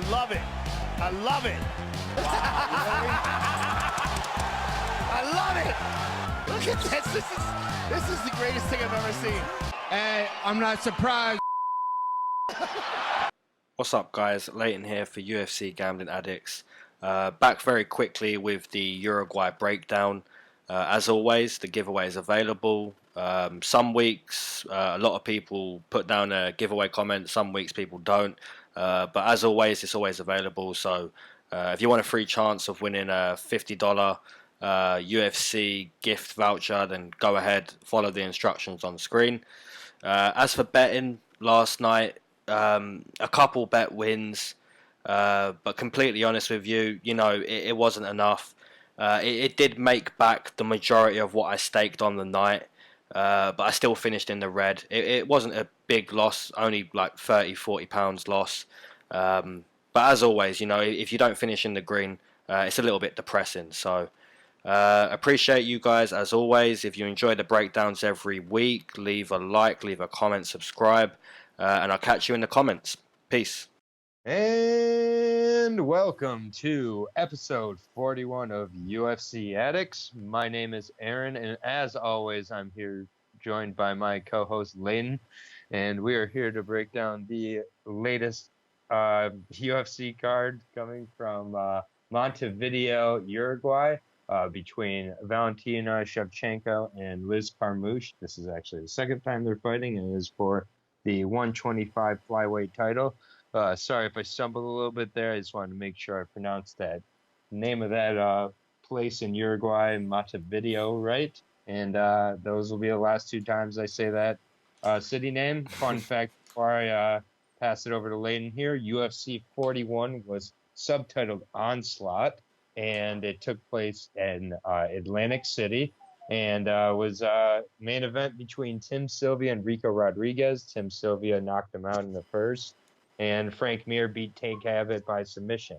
love it. I love it. I love it. Look at this. This is the greatest thing I've ever seen. Hey, I'm not surprised. What's up, guys? Leyton here for UFC Gambling Addicts. Back very quickly with the Uruguay breakdown. As always, the giveaway is available. Some weeks, a lot of people put down a giveaway comment. Some weeks, people don't. But as always, it's always available. So if you want a free chance of winning a $50 UFC gift voucher, then go ahead, follow the instructions on the screen. As for betting, last night, a couple bet wins, but completely honest with you, it wasn't enough. It did make back the majority of what I staked on the night, but I still finished in the red. It wasn't a big loss, only like £30-40 loss. But as always, if you don't finish in the green, it's a little bit depressing. So appreciate you guys as always. If you enjoy the breakdowns every week, leave a like, leave a comment, subscribe, and I'll catch you in the comments. Peace. And welcome to episode 41 of UFC Addicts. My name is Aaron, and as always, I'm here joined by my co-host Leyton, and we are here to break down the latest UFC card coming from Montevideo, Uruguay, between Valentina Shevchenko and Liz Carmouche. This is actually the second time they're fighting, and it is for the 125 flyweight title. Sorry if I stumbled a little bit there. I just wanted to make sure I pronounced that name of that place in Uruguay, Montevideo, right? And those will be the last two times I say that city name. Fun fact before I pass it over to Leyton here, UFC 41 was subtitled Onslaught, and it took place in Atlantic City, and was a main event between Tim Sylvia and Rico Rodriguez. Tim Sylvia knocked him out in the first, and Frank Mir beat Tank Abbott by submission.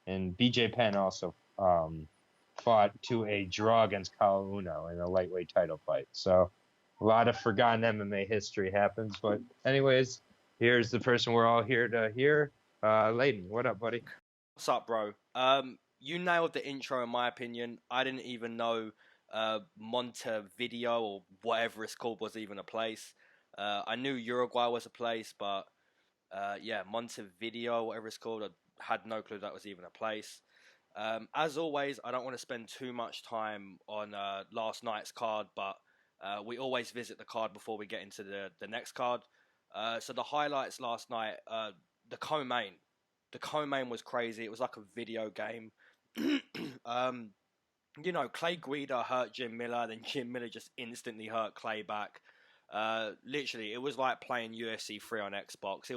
And BJ Penn also fought to a draw against Kyle Uno in a lightweight title fight. So a lot of forgotten MMA history happens. But anyways, here's the person we're all here to hear. Leyton, what up, buddy? What's up, bro? You nailed the intro in my opinion. I didn't even know Montevideo or whatever it's called was even a place. I knew Uruguay was a place, but Montevideo, whatever it's called, I had no clue that was even a place. As always, I don't want to spend too much time on last night's card, but we always visit the card before we get into the next card. So the highlights last night, the co-main. The co-main was crazy. It was like a video game. Clay Guida hurt Jim Miller, then Jim Miller just instantly hurt Clay back. Literally, it was like playing UFC 3 on Xbox. It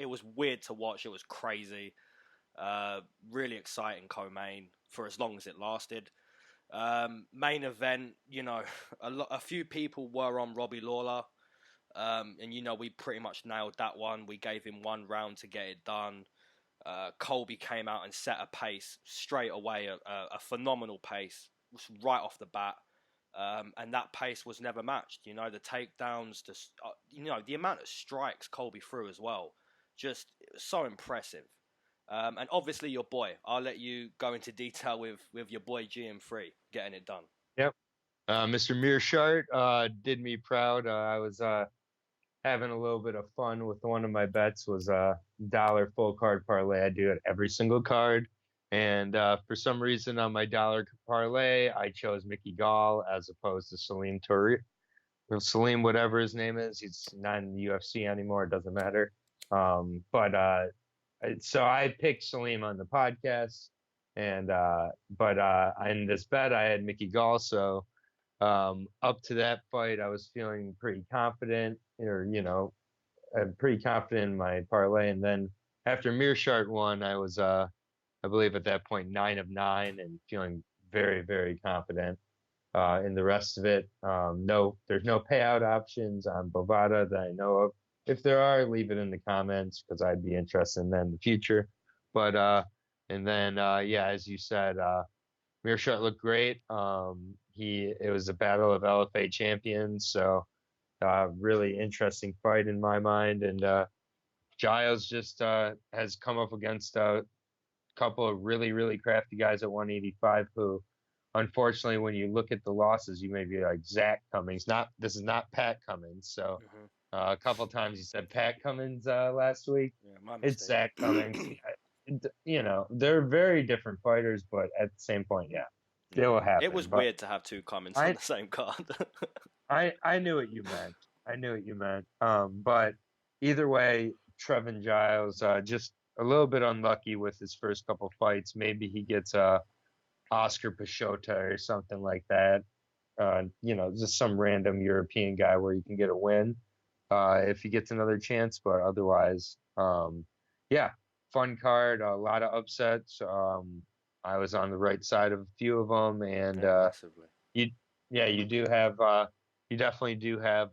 was weird to watch. It was crazy. Really exciting co-main for as long as it lasted. Main event, a few people were on Robbie Lawler. And we pretty much nailed that one. We gave him one round to get it done. Colby came out and set a pace straight away, a phenomenal pace right off the bat. And that pace was never matched. The takedowns, the amount of strikes Colby threw as well. Just so impressive. And obviously your boy. I'll let you go into detail with your boy GM3 getting it done. Yep. Mr. Mearshart did me proud. I was having a little bit of fun with one of my bets. Was a dollar full card parlay. I do it every single card. And for some reason on my dollar parlay, I chose Mickey Gall as opposed to Salim Touri. Salim, whatever his name is, he's not in the UFC anymore. It doesn't matter. So I picked Salim on the podcast, and in this bet I had Mickey Gall. So up to that fight, I was feeling pretty confident, pretty confident in my parlay. And then after Mearshart won, I was I believe at that point 9 of 9 and feeling very, very confident in the rest of it. There's no payout options on Bovada that I know of. If there are, leave it in the comments because I'd be interested in that in the future. But as you said, Mearshart looked great. It was a battle of LFA champions, so really interesting fight in my mind. And Giles just has come up against a couple of really, really crafty guys at 185 who, unfortunately, when you look at the losses, you may be like Zach Cummings. This is not Pat Cummings. So a couple times you said Pat Cummings last week. Yeah, my It's mistake. Zach Cummings. They're very different fighters, but at the same point, it will happen. It was weird to have two Cummins on the same card. I knew what you meant. I knew what you meant. But either way, Trevin Giles just a little bit unlucky with his first couple fights. Maybe he gets Oscar Piechota or something like that. Just some random European guy where you can get a win if he gets another chance. But otherwise, fun card, a lot of upsets. I was on the right side of a few of them, and massively. you definitely do have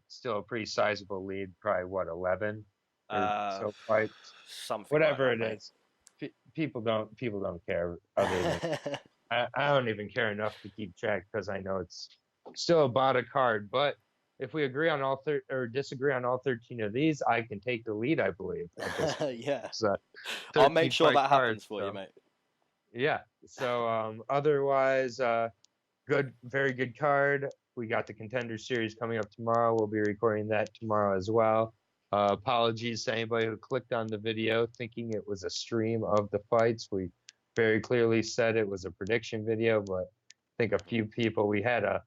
still a pretty sizable lead, probably what 11 or so fights, something whatever like that, it is. People don't care. Other than I don't even care enough to keep track because I know it's still about a card. But if we agree on all or disagree on all 13 of these, I can take the lead, I believe. Yeah, So, I'll make sure that happens for you, mate. Yeah. So otherwise, very good card. We got the Contender Series coming up tomorrow. We'll be recording that tomorrow as well. Apologies to anybody who clicked on the video thinking it was a stream of the fights. We very clearly said it was a prediction video, but I think a few people, we had a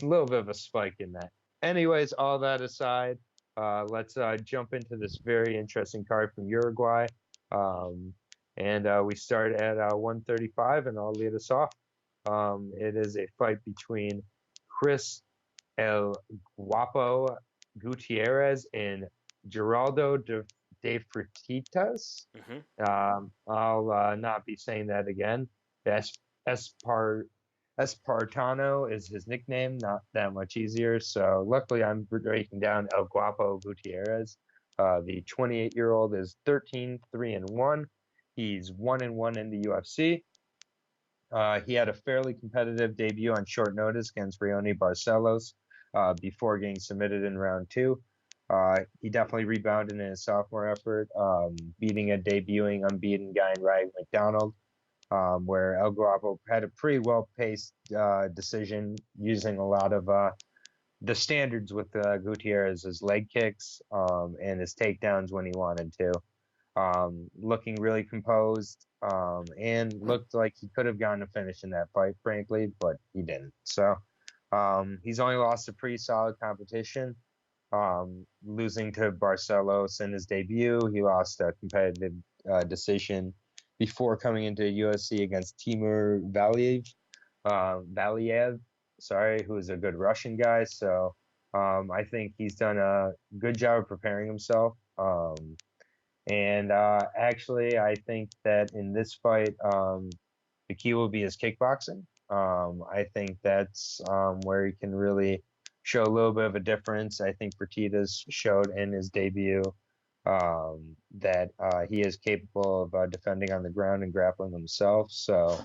little bit of a spike in that. Anyways, all that aside, let's jump into this very interesting card from Uruguay. And we start at 135, and I'll lead us off. It is a fight between Chris El Guapo Guiterrez and Geraldo de Freitas. I'll not be saying that again. Espartano is his nickname, not that much easier. So luckily I'm breaking down El Guapo Gutierrez. The 28-year-old is 13-3-1. He's 1-1 in the UFC. He had a fairly competitive debut on short notice against Raoni Barcelos before getting submitted in round 2. He definitely rebounded in his sophomore effort, beating a debuting unbeaten guy in Ryan McDonald, where El Guapo had a pretty well-paced decision using a lot of the standards with Gutierrez, his leg kicks and his takedowns when he wanted to. Looking really composed and looked like he could have gotten a finish in that fight, frankly, but he didn't. So he's only lost a pretty solid competition, losing to Barcelos in his debut. He lost a competitive decision before coming into UFC against Timur Valiev, who is a good Russian guy. So I think he's done a good job of preparing himself. And actually, I think that in this fight, the key will be his kickboxing. I think that's where he can really show a little bit of a difference. I think Freitas showed in his debut that he is capable of defending on the ground and grappling himself. So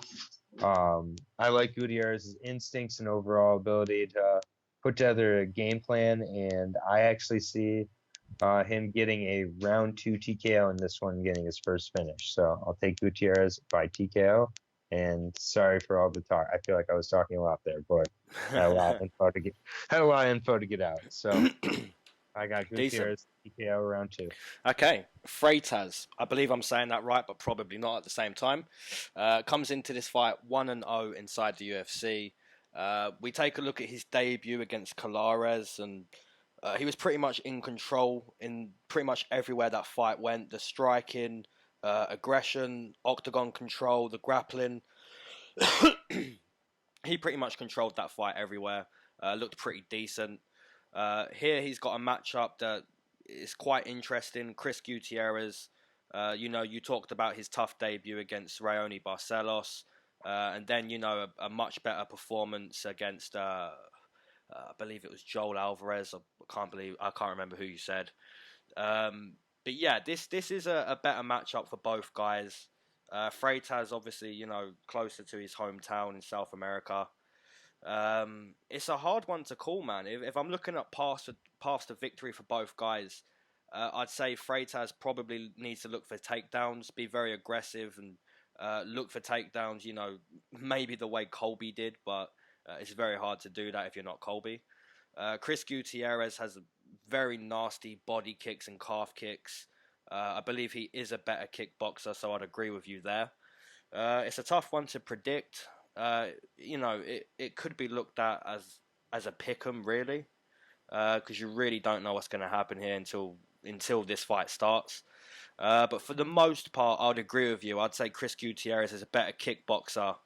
I like Gutierrez's instincts and overall ability to put together a game plan, and I actually see him getting a round 2 TKO and this one getting his first finish. So I'll take Gutierrez by TKO. And sorry for all the talk. I feel like I was talking a lot there, but had a lot of info to get out. So I got Gutierrez TKO round 2. Okay, Freitas. I believe I'm saying that right, but probably not at the same time. Comes into this fight 1-0 inside the UFC. We take a look at his debut against Guiterrez, and he was pretty much in control in pretty much everywhere that fight went. The striking, aggression, octagon control, the grappling. He pretty much controlled that fight everywhere. Looked pretty decent. Here he's got a matchup that is quite interesting. Chris Gutierrez, you talked about his tough debut against Raoni Barcelos. And then, a much better performance against... I believe it was Joel Alvarez. I can't remember who you said. But yeah, this is a better matchup for both guys. Freitas, obviously, closer to his hometown in South America. It's a hard one to call, man. If I'm looking at past the victory for both guys, I'd say Freitas probably needs to look for takedowns, be very aggressive, and look for takedowns. Maybe the way Colby did, but it's very hard to do that if you're not Colby. Chris Guiterrez has very nasty body kicks and calf kicks. I believe he is a better kickboxer, so I'd agree with you there. It's a tough one to predict. It could be looked at as a pick'em, really, because you really don't know what's going to happen here until this fight starts. But for the most part, I'd agree with you. I'd say Chris Guiterrez is a better kickboxer,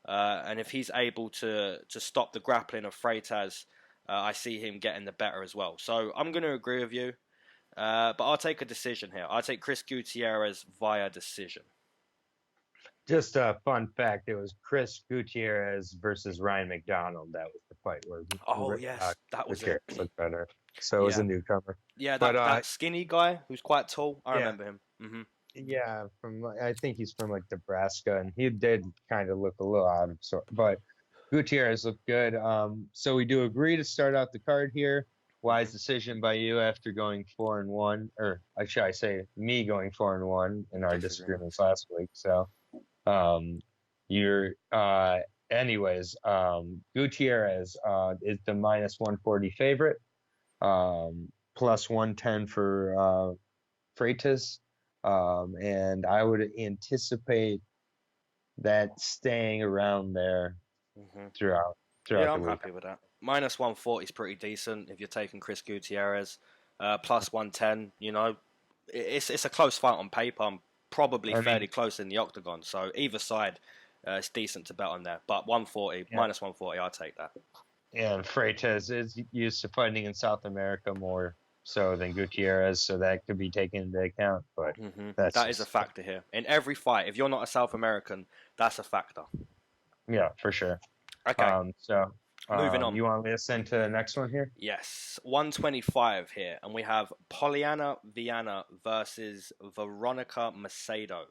and if he's able to stop the grappling of Freitas, I see him getting the better as well. So I'm going to agree with you, but I'll take a decision here. I'll take Chris Guiterrez via decision. Just a fun fact: it was Chris Gutierrez versus Ryan McDonald. That was the fight where. Yes, that was it. Looked better. So it was a newcomer. Yeah, that skinny guy who's quite tall. I remember him. Mm-hmm. Yeah, I think he's from Nebraska, and he did kind of look a little out of sort. But Gutierrez looked good. So we do agree to start out the card here. Wise decision by you after going 4-1, or should I say, me going 4-1 in our disagreements last week. So. Anyways, Gutierrez is the -140 favorite, plus 110 for Freitas, and I would anticipate that staying around there throughout. Yeah, I'm happy with that. -140 is pretty decent if you're taking Chris Gutierrez. Plus 110, it's a close fight on paper. I'm probably fairly close in the octagon, so either side it's decent to bet on there. But -140, I'll take that. And Freitas is used to fighting in South America more so than Gutierrez, so that could be taken into account. But that is a factor here. In every fight, if you're not a South American, that's a factor. Yeah, for sure. Okay. Moving on. You want me to send to the next one here? Yes. 125 here. And we have Polyana Viana versus Veronica Macedo.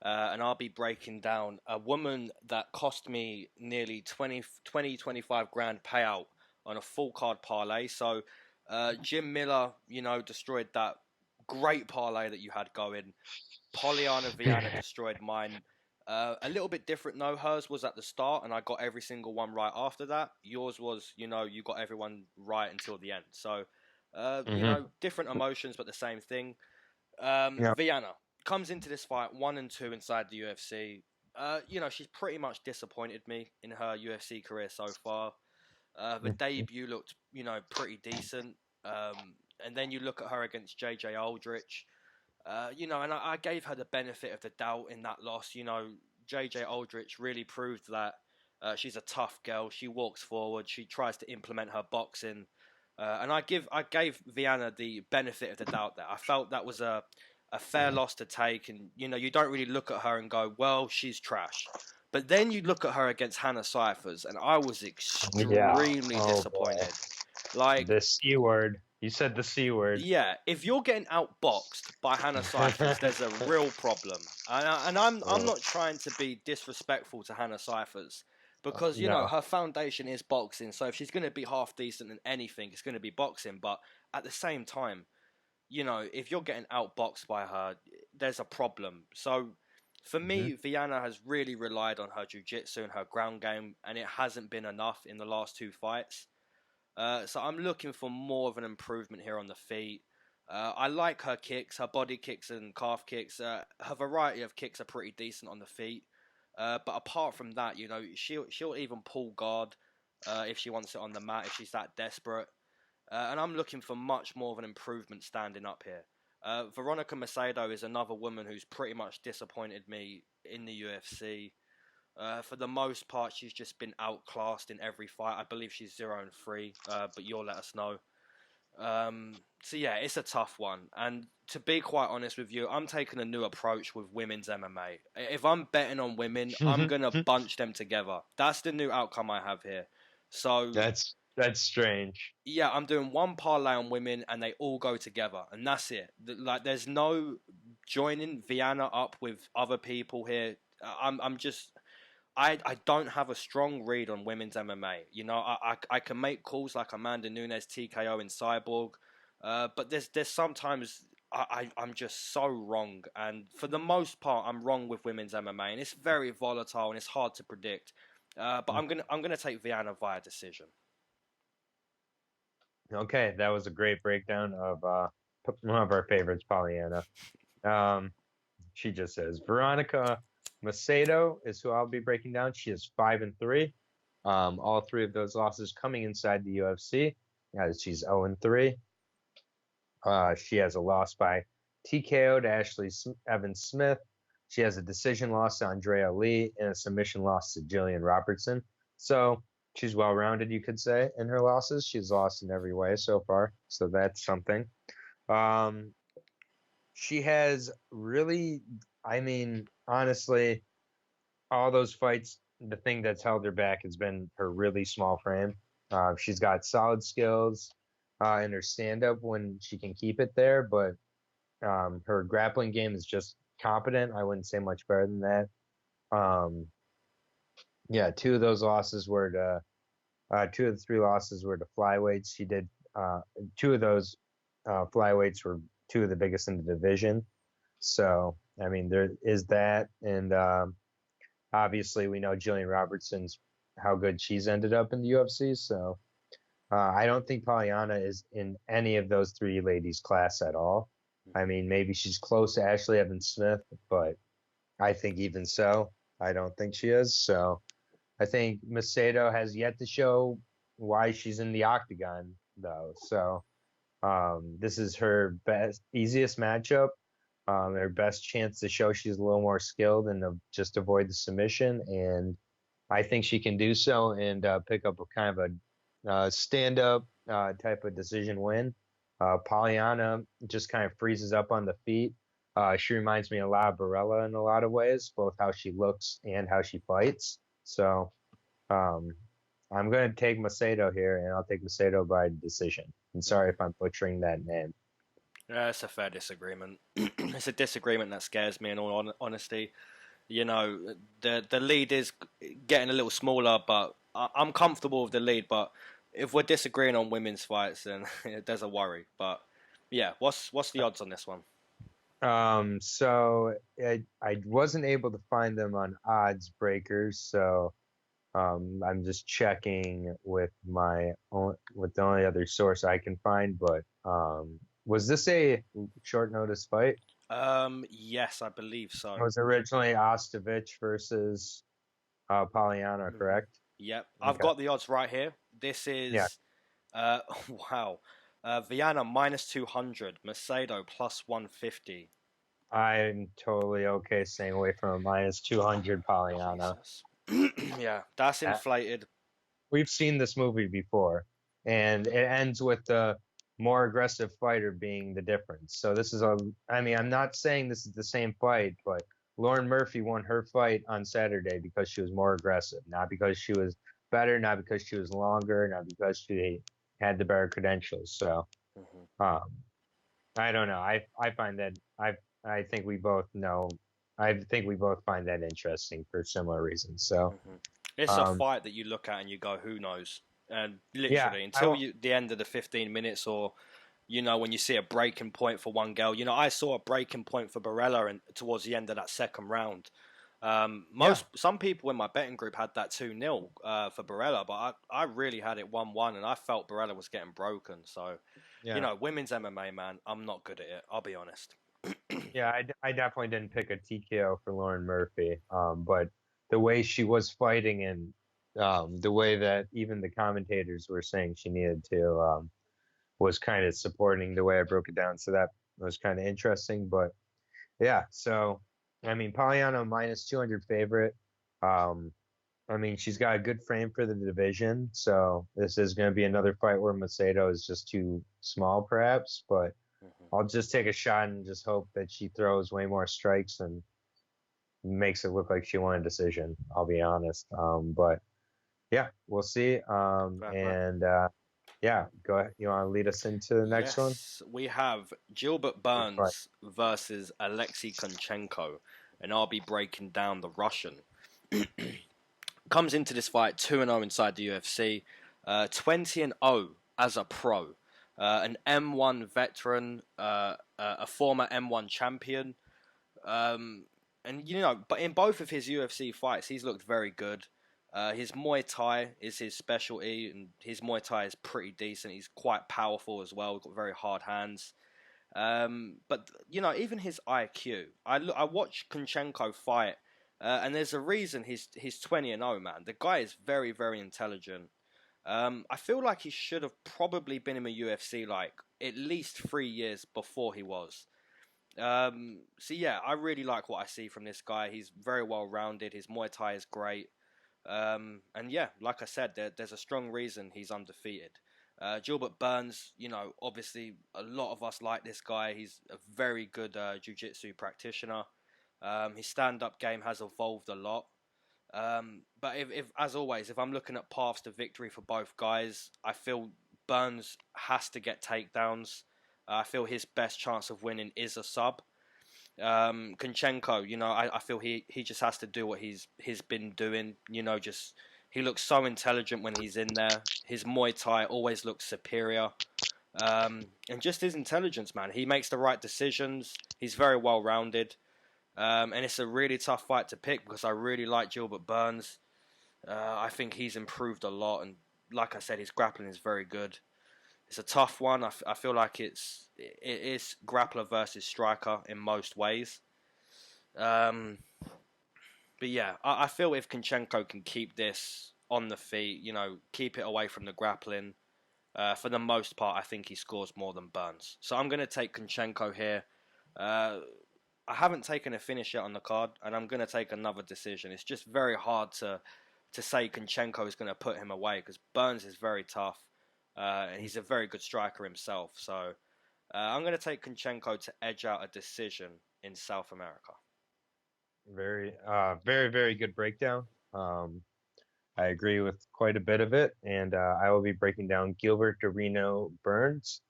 And I'll be breaking down a woman that cost me nearly 25 grand payout on a full card parlay. So Jim Miller, destroyed that great parlay that you had going. Polyana Viana destroyed mine. A little bit different though. Hers was at the start and I got every single one right after that. Yours was, you got everyone right until the end. So, different emotions, but the same thing. Viana comes into this fight 1-2 inside the UFC. She's pretty much disappointed me in her UFC career so far. The debut looked, pretty decent. And then you look at her against JJ Aldrich. And I gave her the benefit of the doubt in that loss. JJ Aldrich really proved that she's a tough girl. She walks forward. She tries to implement her boxing. And I gave Viana the benefit of the doubt there. I felt that was a fair loss to take. And, you don't really look at her and go, well, she's trash. But then you look at her against Hannah Cyphers, and I was extremely disappointed. Boy. The C word. You said the C word. Yeah, if you're getting outboxed by Hannah Cyphers, there's a real problem. And I'm not trying to be disrespectful to Hannah Cyphers because, her foundation is boxing. So if she's going to be half decent in anything, it's going to be boxing. But at the same time, if you're getting outboxed by her, there's a problem. So for me, Viana has really relied on her jiu-jitsu and her ground game, and it hasn't been enough in the last two fights. So I'm looking for more of an improvement here on the feet. I like her kicks, her body kicks and calf kicks. Her variety of kicks are pretty decent on the feet. But apart from that, she'll even pull guard if she wants it on the mat, if she's that desperate. And I'm looking for much more of an improvement standing up here. Veronica Macedo is another woman who's pretty much disappointed me in the UFC. For the most part, she's just been outclassed in every fight. I believe she's 0-3, but you'll let us know. So yeah, it's a tough one. And to be quite honest with you, I'm taking a new approach with women's MMA. If I'm betting on women, I'm going to bunch them together. That's the new outcome I have here. So That's strange. Yeah, I'm doing one parlay on women and they all go together. And that's it. There's no joining Viana up with other people here. I don't have a strong read on women's MMA. I can make calls like Amanda Nunes TKO in Cyborg. But there's sometimes I'm just so wrong, and for the most part, I'm wrong with women's MMA, and it's very volatile and it's hard to predict. But I'm gonna take Viana via decision. Okay, that was a great breakdown of one of our favorites, Pollyanna. She just says Veronica Macedo is who I'll be breaking down. She is 5-3. All three of those losses coming inside the UFC. She's 0-3. She has a loss by TKO to Ashley Evans Smith. She has a decision loss to Andrea Lee and a submission loss to Jillian Robertson. So she's well-rounded, you could say, in her losses. She's lost in every way so far, so that's something. She has really, honestly, all those fights, the thing that's held her back has been her really small frame. She's got solid skills in her stand-up when she can keep it there, but her grappling game is just competent. I wouldn't say much better than that. Two of those losses were to two of the three losses were to flyweights. She did two of those flyweights were two of the biggest in the division. So, there is that. And obviously, we know Jillian Robertson's how good she's ended up in the UFC. So, I don't think Pollyanna is in any of those three ladies' class at all. Maybe she's close to Ashley Evans Smith, but I think even so, I don't think she is. So, I think Macedo has yet to show why she's in the octagon, though. So, this is her easiest matchup, her best chance to show she's a little more skilled and to just avoid the submission. And I think she can do so and pick up a kind of a stand-up type of decision win. Pollyanna just kind of freezes up on the feet. She reminds me a lot of Barella in a lot of ways, both how she looks and how she fights. So I'm going to take Macedo here, and I'll take Macedo by decision. And sorry if I'm butchering that name. Yeah, it's a fair disagreement. It's a disagreement that scares me in all honesty. The lead is getting a little smaller, but I'm comfortable with the lead. But if we're disagreeing on women's fights, then there's a worry. But yeah, what's the odds on this one? So I wasn't able to find them on Odds Breakers, so I'm just checking with the only other source I can find. But was this a short notice fight? Yes, I believe so. It was originally Ostovich versus Pollyanna, correct? Yep, okay. I've got the odds right here. This is wow. Viana -200, Macedo +150. I'm totally okay staying away from a -200 Pollyanna. Yeah, that's inflated. We've seen this movie before, and it ends with the more aggressive fighter being the difference. So this is I'm not saying this is the same fight, but Lauren Murphy won her fight on Saturday because she was more aggressive, not because she was better, not because she was longer, not because she had the better credentials. So, I don't know. I find that I think we both know. I think we both find that interesting for similar reasons. So, it's a fight that you look at and you go, "Who knows?" And literally until the end of the 15 minutes, or when you see a breaking point for one girl. I saw a breaking point for Barella and towards the end of that second round. Some people in my betting group had that 2-0 for Barella, but I really had it 1-1, and I felt Barella was getting broken. So, women's MMA, man, I'm not good at it. I'll be honest. Yeah, I definitely didn't pick a TKO for Lauren Murphy, but the way she was fighting and the way that even the commentators were saying she needed to was kind of supporting the way I broke it down. So that was kind of interesting. But yeah, so Pollyanna -200 favorite. She's got a good frame for the division. So this is going to be another fight where Macedo is just too small, perhaps. But I'll just take a shot and just hope that she throws way more strikes and makes it look like she won a decision. I'll be honest. But yeah, we'll see. Yeah, go ahead. You want to lead us into the next one? We have Gilbert Burns versus Alexei Kunchenko, and I'll be breaking down the Russian. Comes into this fight 2-0 inside the UFC, 20-0 as a pro. an M1 veteran, a former M1 champion. And but in both of his UFC fights, he's looked very good. His Muay Thai is his specialty, and his Muay Thai is pretty decent. He's quite powerful as well. Got very hard hands. But even his IQ. I watched Kunchenko fight, and there's a reason he's 20-0, man. The guy is very, very intelligent. I feel like he should have probably been in the UFC like at least 3 years before he was. So yeah, I really like what I see from this guy. He's very well rounded. His Muay Thai is great. And yeah, like I said, there's a strong reason he's undefeated. Gilbert Burns, obviously a lot of us like this guy. He's a very good jiu-jitsu practitioner. His stand-up game has evolved a lot. But if as always, if I'm looking at paths to victory for both guys, I feel Burns has to get takedowns. I feel his best chance of winning is a sub. Kunchenko, I feel he just has to do what he's been doing. He looks so intelligent when he's in there. His Muay Thai always looks superior. And just his intelligence, man. He makes the right decisions. He's very well rounded. And it's a really tough fight to pick because I really like Gilbert Burns. I think he's improved a lot, and like I said, his grappling is very good. It's a tough one. I feel like it is grappler versus striker in most ways. But yeah, I feel if Kunchenko can keep this on the feet, keep it away from the grappling, for the most part, I think he scores more than Burns. So I'm going to take Kunchenko here. I haven't taken a finish yet on the card, and I'm going to take another decision. It's just very hard to say Kunchenko is going to put him away because Burns is very tough. And he's a very good striker himself. So I'm going to take Kunchenko to edge out a decision in South America. Very, very, very good breakdown. I agree with quite a bit of it. And I will be breaking down Gilbert Dorino Burns.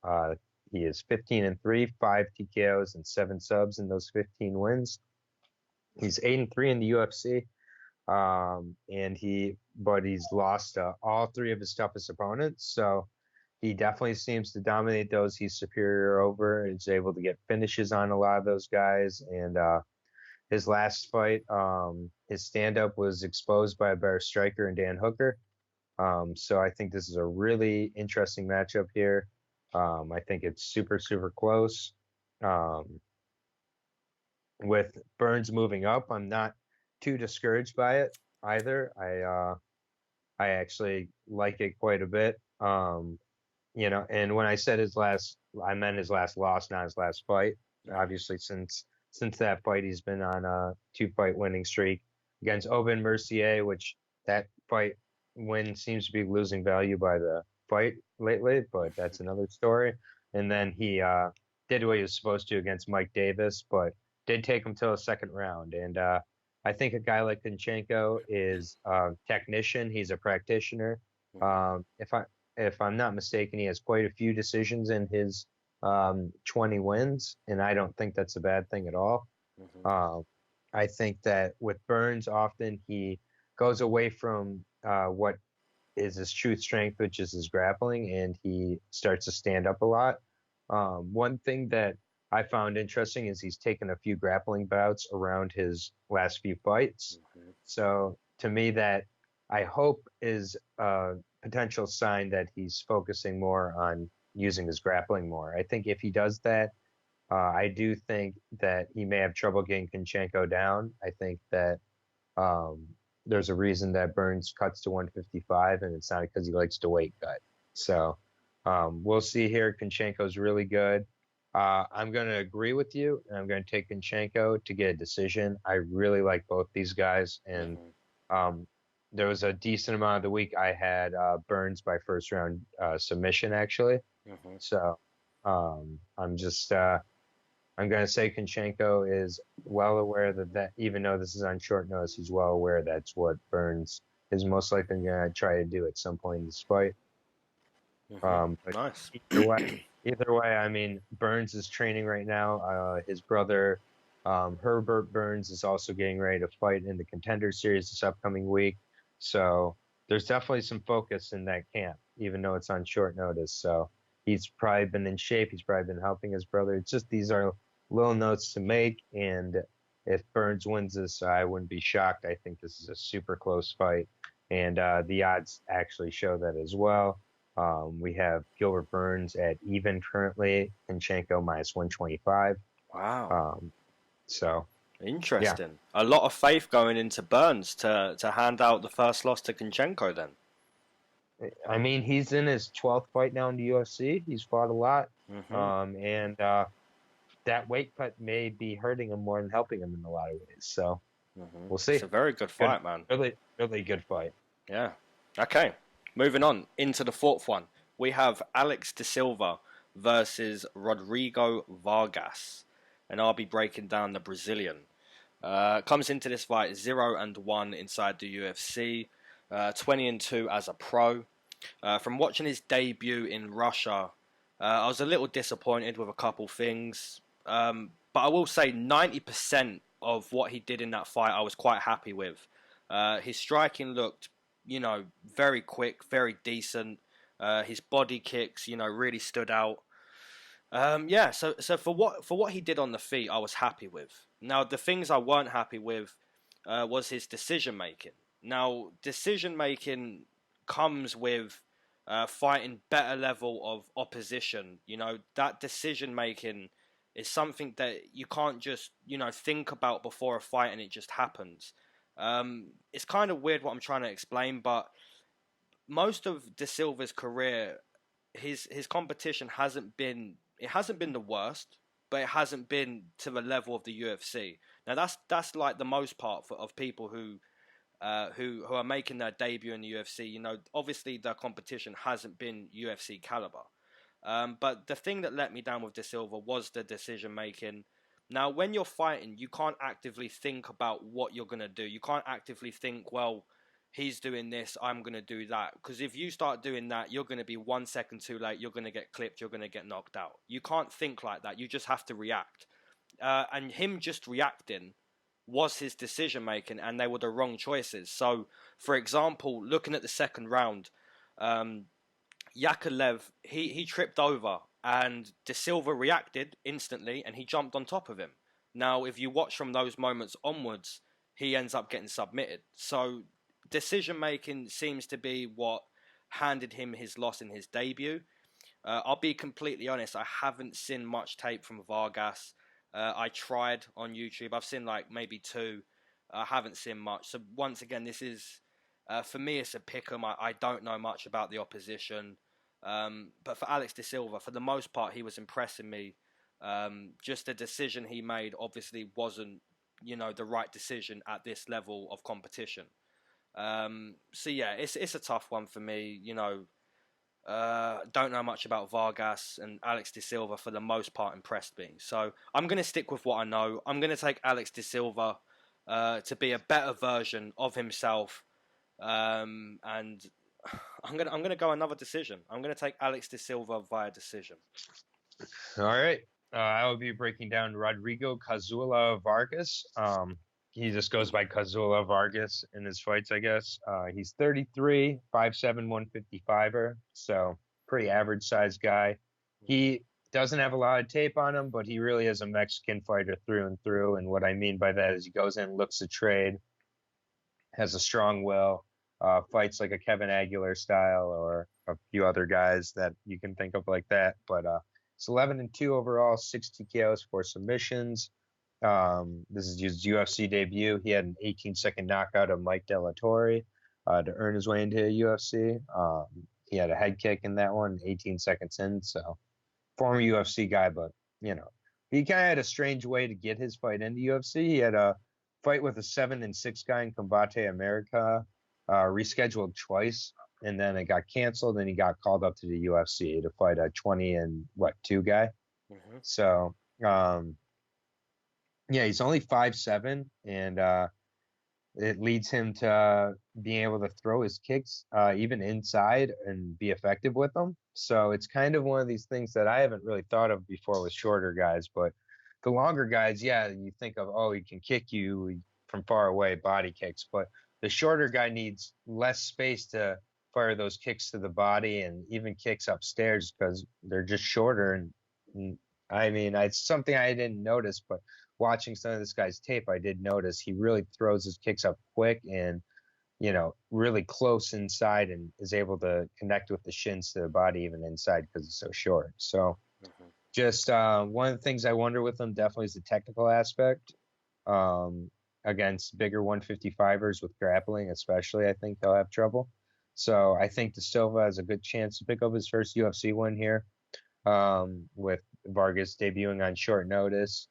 He is 15-3, 5 TKOs and 7 subs in those 15 wins. He's 8-3 in the UFC. But he's lost all 3 of his toughest opponents. So he definitely seems to dominate those he's superior over. He's able to get finishes on a lot of those guys. And his last fight, his stand-up was exposed by a better striker and Dan Hooker. So I think this is a really interesting matchup here. I think it's super, super close. With Burns moving up, I'm not too discouraged by it either. I actually like it quite a bit. And when I said I meant his last loss, not his last fight. Obviously, since that fight, he's been on a 2-fight winning streak against Aubin Mercier, which that fight win seems to be losing value by the fight lately, but that's another story. And then he did what he was supposed to against Mike Davis, but did take him to a second round. And I think a guy like Kunchenko is a technician. He's a practitioner. If I'm not mistaken, he has quite a few decisions in his 20 wins, and I don't think that's a bad thing at all. I think that with Burns, often he goes away from what is his true strength, which is his grappling, and he starts to stand up a lot. One thing that I found interesting is he's taken a few grappling bouts around his last few fights. So to me, that I hope is a potential sign that he's focusing more on using his grappling more. I think if he does that, I do think that he may have trouble getting Kunchenko down. I think that there's a reason that Burns cuts to 155, and it's not because he likes to weight cut. So we'll see here. Kunchenko's really good. I'm going to agree with you, and I'm going to take Kunchenko to get a decision. I really like both these guys, and there was a decent amount of the week I had Burns by first round submission, actually. So I'm going to say Kunchenko is well aware that even though this is on short notice, he's well aware that's what Burns is most likely going to try to do at some point in this fight. But nice. Either way, I mean, Burns is training right now. His brother, Herbert Burns, is also getting ready to fight in the Contender Series this upcoming week. So there's definitely some focus in that camp, even though it's on short notice. So He's probably been in shape. He's probably been helping his brother. It's just these are little notes to make. And if Burns wins this, I wouldn't be shocked. I think this is a super close fight. And the odds actually show that as well. We have Gilbert Burns at even currently, Kunchenko minus 125. Wow. So interesting. Yeah. A lot of faith going into Burns to hand out the first loss to Kunchenko then. I mean, he's in his 12th fight now in the UFC. He's fought a lot. And that weight cut may be hurting him more than helping him in a lot of ways. So we'll see. It's a very good fight, man. Really, really good fight. Yeah. Okay. Moving on into the fourth one. We have Alex de Silva versus Rodrigo Vargas. And I'll be breaking down the Brazilian. Comes into this fight 0-1 inside the UFC. 20-2 as a pro. From watching his debut in Russia, I was a little disappointed with a couple things. But I will say 90% of what he did in that fight I was quite happy with. His striking looked, very quick, very decent. His body kicks, really stood out. So for what he did on the feet, I was happy with. Now, the things I weren't happy with was his decision making. Now, decision making comes with fighting better level of opposition. That decision making is something that you can't just, think about before a fight and it just happens. It's kind of weird what I'm trying to explain, but most of De Silva's career, his competition hasn't been the worst, but it hasn't been to the level of the UFC. Now that's like the most part of people who are making their debut in the UFC. Obviously their competition hasn't been UFC caliber. But the thing that let me down with De Silva was the decision making. Now, when you're fighting, you can't actively think about what you're going to do. You can't actively think, well, he's doing this, I'm going to do that. Because if you start doing that, you're going to be 1 second too late, you're going to get clipped, you're going to get knocked out. You can't think like that. You just have to react. And him just reacting was his decision making, and they were the wrong choices. So, for example, looking at the second round, Yakovlev, he tripped over, and De Silva reacted instantly, and he jumped on top of him. Now, if you watch from those moments onwards, he ends up getting submitted. So, decision making seems to be what handed him his loss in his debut. I'll be completely honest, I haven't seen much tape from Vargas. I tried on YouTube. I've seen like maybe 2. I haven't seen much. So once again, this is, for me, it's a pick'em. I don't know much about the opposition. But for Alex de Silva, for the most part, he was impressing me. Just the decision he made obviously wasn't, the right decision at this level of competition. So yeah, it's a tough one for me. Don't know much about Vargas, and Alex de Silva for the most part impressed me. So I'm going to stick with what I know. I'm going to take Alex de Silva to be a better version of himself, and I'm gonna go another decision. I'm gonna take Alex de Silva via decision. All right, I will be breaking down Rodrigo Cazula Vargas. He just goes by Cazula Vargas in his fights, I guess. He's 33, 5'7", 155er, so pretty average sized guy. He doesn't have a lot of tape on him, but he really is a Mexican fighter through and through. And what I mean by that is he goes in, looks to trade, has a strong will. Fights like a Kevin Aguilar style or a few other guys that you can think of like that. But it's 11-2 overall, 6 TKOs, 4 submissions. This is his UFC debut. He had an 18-second knockout of Mike De La Torre to earn his way into UFC. He had a head kick in that one, 18 seconds in. So former UFC guy, but, he kind of had a strange way to get his fight into UFC. He had a fight with a 7-6 guy in Combate America, rescheduled twice, and then it got canceled, and he got called up to the UFC to fight a 20-2 guy. Mm-hmm. So, he's only 5'7", and it leads him to being able to throw his kicks even inside and be effective with them. So it's kind of one of these things that I haven't really thought of before with shorter guys, but the longer guys, you think of, he can kick you from far away, body kicks, but the shorter guy needs less space to fire those kicks to the body and even kicks upstairs because they're just shorter. And I mean, it's something I didn't notice, but watching some of this guy's tape, I did notice he really throws his kicks up quick and, really close inside and is able to connect with the shins to the body even inside because it's so short. So just one of the things I wonder with him definitely is the technical aspect. Against bigger 155ers with grappling, especially, I think he'll have trouble. So I think De Silva has a good chance to pick up his first UFC win here, with Vargas debuting on short notice,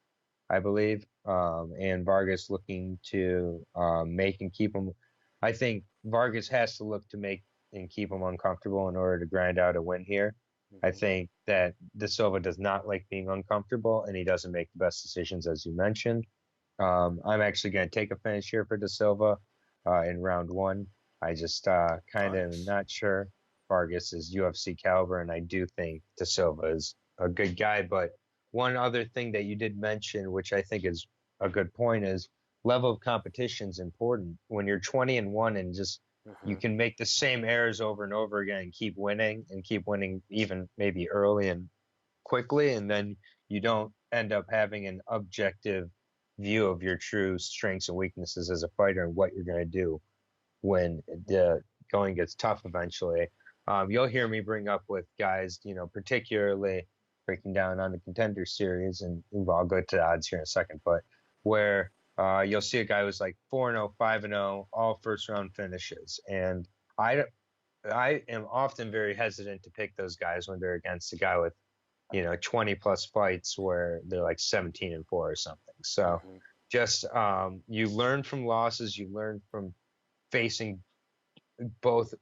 I believe, and Vargas looking to make and keep him. I think Vargas has to look to make and keep him uncomfortable in order to grind out a win here. I think that De Silva does not like being uncomfortable, and he doesn't make the best decisions, as you mentioned. I'm actually going to take a finish here for De Silva in round 1. I just kind of am not sure Vargas is UFC caliber, and I do think De Silva is a good guy. But one other thing that you did mention, which I think is a good point, is level of competition is important. When you're 20-1 and just you can make the same errors over and over again and keep winning even maybe early and quickly, and then you don't end up having an objective view of your true strengths and weaknesses as a fighter and what you're going to do when the going gets tough eventually. You'll hear me bring up with guys, particularly breaking down on the Contender Series, and I'll go to the odds here in a second, but where you'll see a guy who's like 4-0, 5-0, all first round finishes. And I am often very hesitant to pick those guys when they're against a guy with, 20 plus fights where they're like 17-4 or something. So just you learn from losses, you learn from facing both,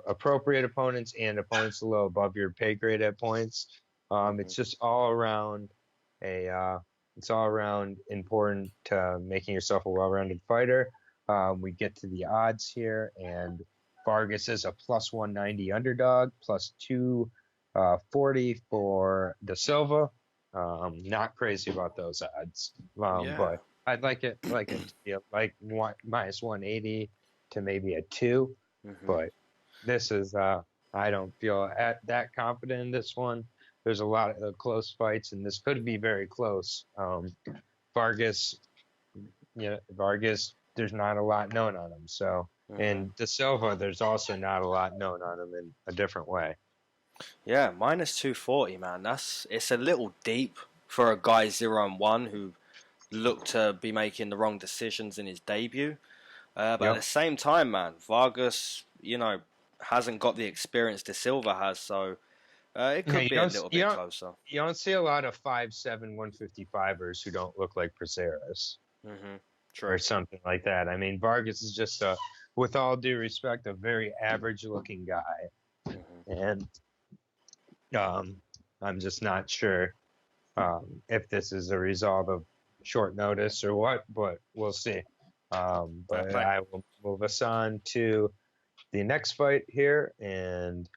appropriate opponents and opponents a little above your pay grade at points. It's just all around important to making yourself a well-rounded fighter. We get to the odds here, and Vargas is a plus 190 underdog, plus 240 for De Silva. Not crazy about those odds, but I'd like it to be minus 180 to maybe a 2. But this is I don't feel that confident in this one. There's a lot of close fights, and this could be very close. Vargas, there's not a lot known on him. So, and De Silva, there's also not a lot known on him in a different way. Yeah, minus 240, man. It's a little deep for a guy 0-1 who looked to be making the wrong decisions in his debut. But at the same time, man, Vargas, hasn't got the experience De Silva has, so it could be a little bit closer. You don't see a lot of 5'7", 155ers who don't look like Prazeres. True. Or something like that. I mean, Vargas is just, with all due respect, a very average-looking guy. And I'm just not sure if this is a result of short notice or what, but we'll see. But I will move us on to the next fight here, and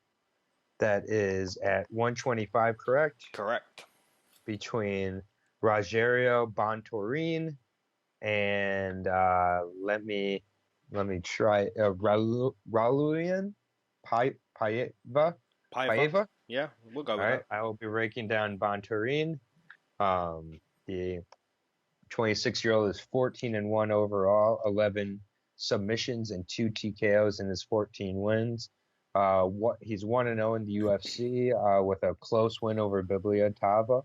that is at 125, correct? Correct. Between Rogerio Bontorin and let me try Raluian Paiva. Yeah, we'll go with All right, that. I will be breaking down Bontorin. The 26-year-old is 14-1 overall, 11 submissions and 2 TKOs in his 14 wins. He's 1-0 in the UFC with a close win over Bibliotava,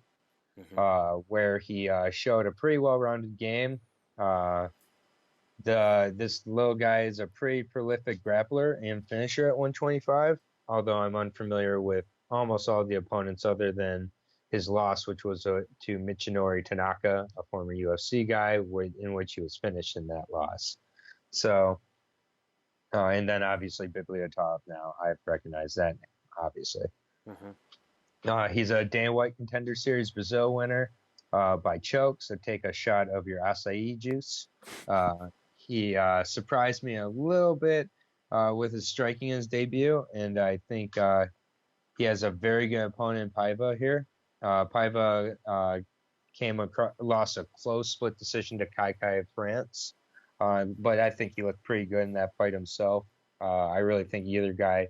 where he showed a pretty well-rounded game. This little guy is a pretty prolific grappler and finisher at 125, although I'm unfamiliar with almost all the opponents other than his loss, which was to Michinori Tanaka, a former UFC guy, in which he was finished in that loss. So, and then obviously Bibliotov now. I've recognized that name, obviously. He's a Dana White Contender Series Brazil winner by choke, so take a shot of your acai juice. He surprised me a little bit with his striking in his debut, and I think he has a very good opponent in Paiva here. Paiva lost a close split decision to Kai of France, but I think he looked pretty good in that fight himself. I really think either guy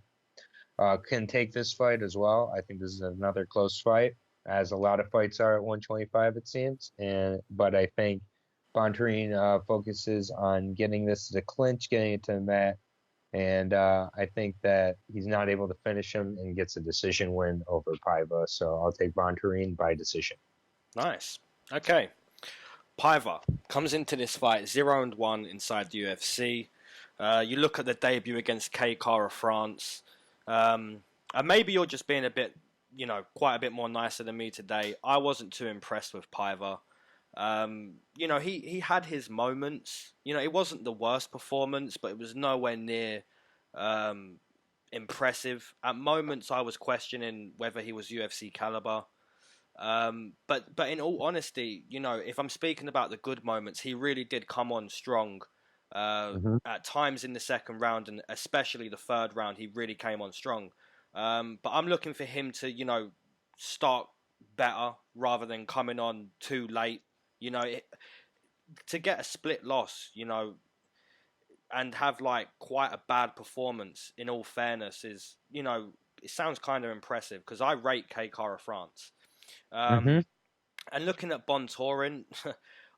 can take this fight as well. I think this is another close fight, as a lot of fights are at 125, it seems. But I think Bontorin focuses on getting this to the clinch, getting it to the mat, and I think that he's not able to finish him and gets a decision win over Paiva. So I'll take Bontorin by decision. Nice. Okay. Paiva comes into this fight 0-1 inside the UFC. You look at the debut against KK of France. And maybe you're just being a bit, quite a bit more nicer than me today. I wasn't too impressed with Paiva. He had his moments. It wasn't the worst performance, but it was nowhere near impressive. At moments, I was questioning whether he was UFC caliber. But in all honesty, if I'm speaking about the good moments, he really did come on strong. At times in the second round, and especially the third round, he really came on strong. But I'm looking for him to, start better rather than coming on too late. To get a split loss, and have like quite a bad performance. In all fairness, is it sounds kind of impressive because I rate KK of France. And looking at Bontorin,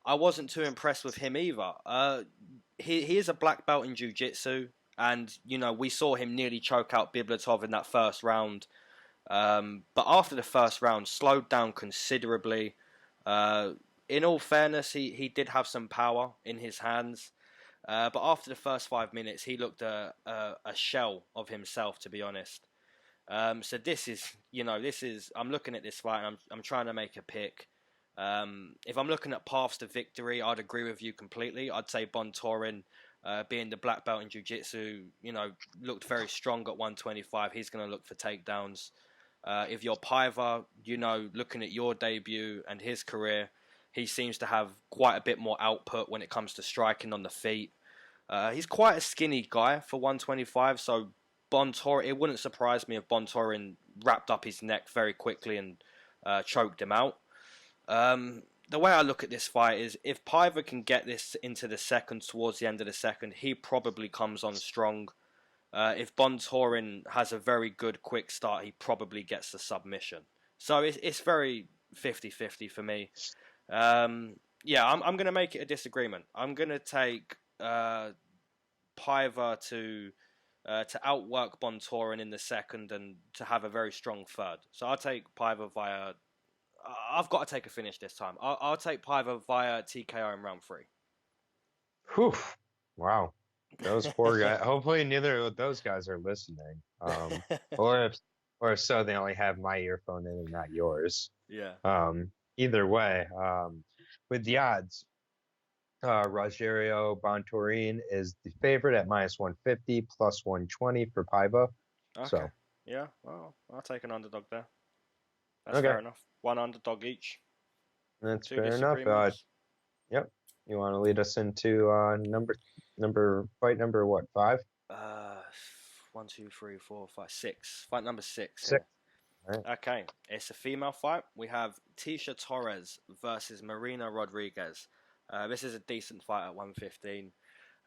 I wasn't too impressed with him either. He is a black belt in jiu-jitsu, and we saw him nearly choke out Biblatov in that first round. But after the first round, slowed down considerably. In all fairness, he did have some power in his hands. But after the first 5 minutes, he looked a shell of himself, to be honest. So this is, I'm looking at this fight and I'm trying to make a pick. If I'm looking at paths to victory, I'd agree with you completely. I'd say Bontorin, being the black belt in jiu-jitsu, looked very strong at 125. He's going to look for takedowns. If you're Paiva, looking at your debut and his career, he seems to have quite a bit more output when it comes to striking on the feet. He's quite a skinny guy for 125, so Bontorin, it wouldn't surprise me if Bontorin wrapped up his neck very quickly and choked him out. The way I look at this fight is if Paiva can get this into the second, towards the end of the second, he probably comes on strong. If Bontorin has a very good quick start, he probably gets the submission. So it's very 50-50 for me. I'm going to make it a disagreement. I'm going to take Paiva to outwork Bontorin in the second and to have a very strong third. So I'll take Paiva via... I've got to take a finish this time. I'll take Paiva via TKO in round 3. Whew. Wow. Those poor guys. Hopefully neither of those guys are listening. Or if so, they only have my earphone in and not yours. Yeah. Either way, with the odds, Rogerio Bontorin is the favorite at -150, plus 120 for Paiva. Okay. So. Yeah, well, I'll take an underdog there. That's fair enough. One underdog each. That's Two fair enough. Yep. You want to lead us into fight number what, 5? 1, 2, 3, 4, 5, 6. Fight number 6. 6. Right. Okay, it's a female fight. We have Tecia Torres versus Marina Rodriguez. This is a decent fight at 115.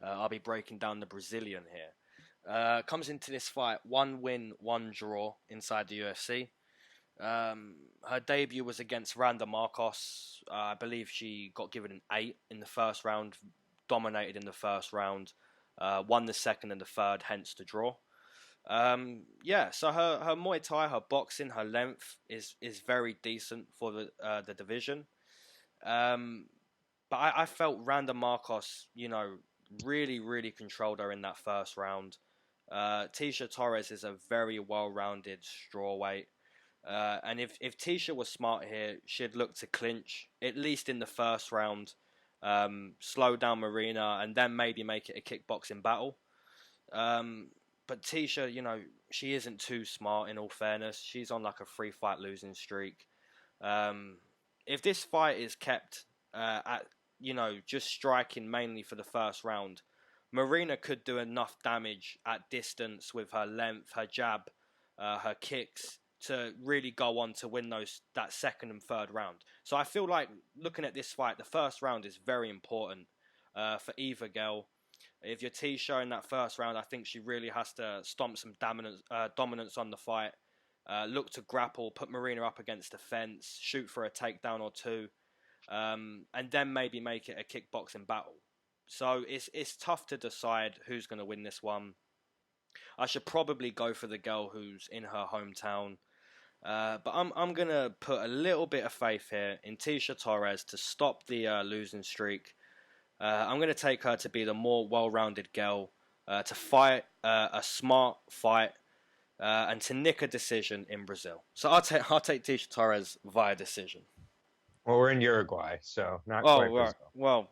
I'll be breaking down the Brazilian here. Comes into this fight 1 win, 1 draw inside the UFC. Her debut was against Randa Marcos. I believe she got given an 8 in the first round, dominated in the first round, won the second and the third, hence the draw. So her Muay Thai, her boxing, her length is very decent for the division. But I felt Randa Marcos, really controlled her in that first round. Tecia Torres is a very well-rounded strawweight. And if Tecia was smart here, she'd look to clinch, at least in the first round, slow down Marina, and then maybe make it a kickboxing battle. But Tecia, she isn't too smart, in all fairness. She's on like a 3-fight losing streak. If this fight is kept at, just striking mainly for the first round, Marina could do enough damage at distance with her length, her jab, her kicks, to really go on to win that second and third round. So I feel like looking at this fight, the first round is very important for either girl. If you're Tecia in that first round, I think she really has to stomp some dominance on the fight. Look to grapple, put Marina up against the fence, shoot for a takedown or two, and then maybe make it a kickboxing battle. So it's tough to decide who's going to win this one. I should probably go for the girl who's in her hometown. But I'm going to put a little bit of faith here in Tecia Torres to stop the losing streak. I'm going to take her to be the more well-rounded girl, to fight a smart fight, and to nick a decision in Brazil. So I'll take Tecia Torres via decision. Well, we're in Uruguay, so not quite Brazil. Well,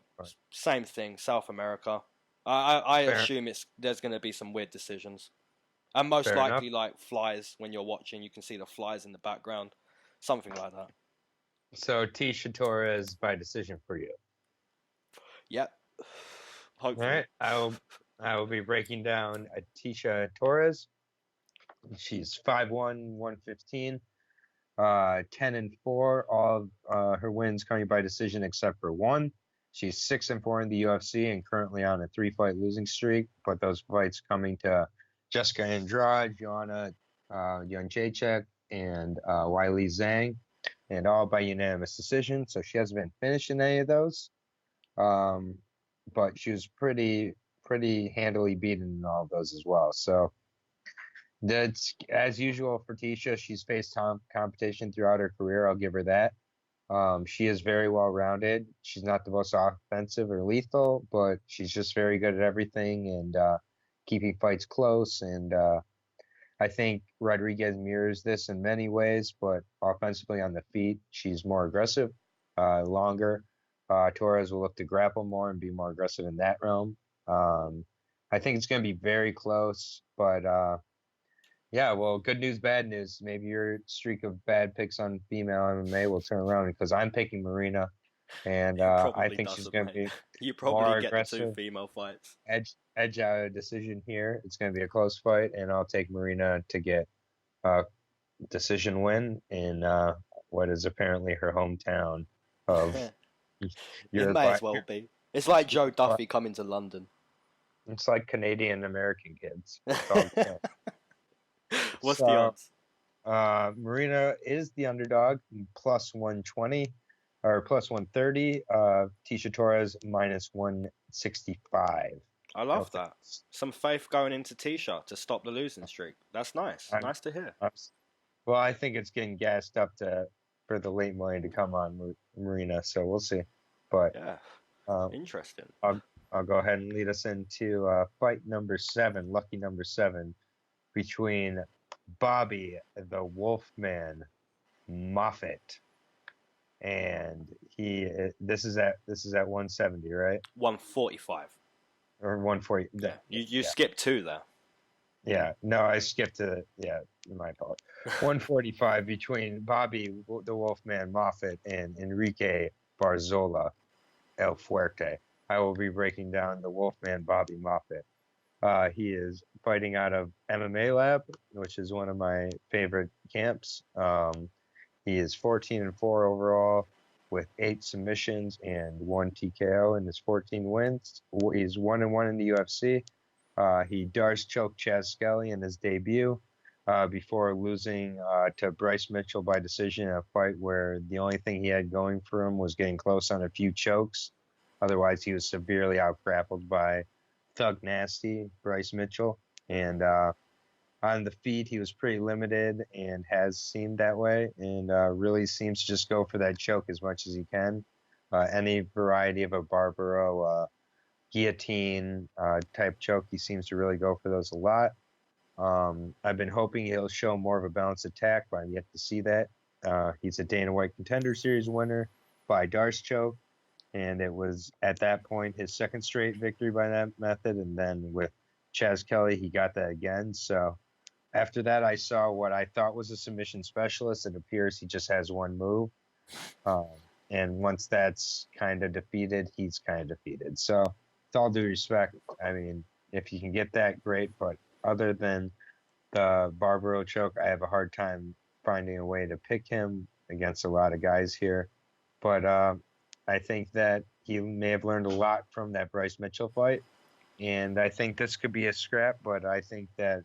same thing, South America. I assume there's going to be some weird decisions. And most Fair likely, enough. like flies, when you're watching, you can see the flies in the background. Something like that. So Tecia Torres by decision for you. Yep. Hopefully. All right. I will be breaking down Tecia Torres. She's 5'1", 115, 10-4. All of her wins coming by decision except for one. She's 6-4 in the UFC and currently on a 3-fight losing streak. But those fights coming to Jessica Andrade, Viana, Jędrzejczyk, and Weili Zhang, and all by unanimous decision. So she hasn't been finished in any of those. But she was pretty handily beaten in all of those as well. So that's as usual for Tecia. She's faced competition throughout her career. I'll give her that. She is very well rounded. She's not the most offensive or lethal, but she's just very good at everything and keeping fights close. And I think Rodriguez mirrors this in many ways, but offensively on the feet, she's more aggressive, longer. Torres will look to grapple more and be more aggressive in that realm. I think it's going to be very close, but yeah, well, good news, bad news. Maybe your streak of bad picks on female MMA will turn around because I'm picking Marina, and I think she's going to be you probably more get aggressive. the two female fights. Edge out a decision here. It's going to be a close fight, and I'll take Marina to get a decision win in what is apparently her hometown of It may as well be. It's like Joe Duffy coming to London. It's like Canadian American kids. What's the odds? Marina is the underdog, plus 120 or plus 130. Tecia Torres minus 165. I love that. Some faith going into Tecia to stop the losing streak. That's nice. Nice to hear. Well, I think it's getting gassed up for the late money to come on Marina, so we'll see. But yeah, interesting. I'll go ahead and lead us into fight number 7, lucky number 7, between Bobby the Wolfman Moffett, and this is at 170, right? 145 or 140. Yeah, you skipped 2 there. Yeah, no, I skipped my fault. 145 between Bobby the Wolfman Moffett and Enrique Barzola El Fuerte. I will be breaking down the Wolfman Bobby Moffett. He is fighting out of MMA Lab, which is one of my favorite camps. He is 14-4 overall with 8 submissions and 1 TKO in his 14 wins. He's 1-1 in the UFC. He Darce choked Chaz Skelly in his debut before losing to Bryce Mitchell by decision in a fight where the only thing he had going for him was getting close on a few chokes. Otherwise, he was severely outgrappled by Thug Nasty, Bryce Mitchell. And on the feet, he was pretty limited and has seemed that way, and really seems to just go for that choke as much as he can. Any variety of a Barbaro guillotine type choke, he seems to really go for those a lot. I've been hoping he'll show more of a balanced attack, but I'm yet to see that. He's a Dana White Contender Series winner by Darce choke, and it was at that point his second straight victory by that method, and then with Chaz Kelly, he got that again. So after that, I saw what I thought was a submission specialist. It appears he just has one move. And once that's kind of defeated, he's kind of defeated. So with all due respect, I mean, if you can get that, great. But other than the Barbaro choke, I have a hard time finding a way to pick him against a lot of guys here. But I think that he may have learned a lot from that Bryce Mitchell fight. and I think this could be a scrap, but I think that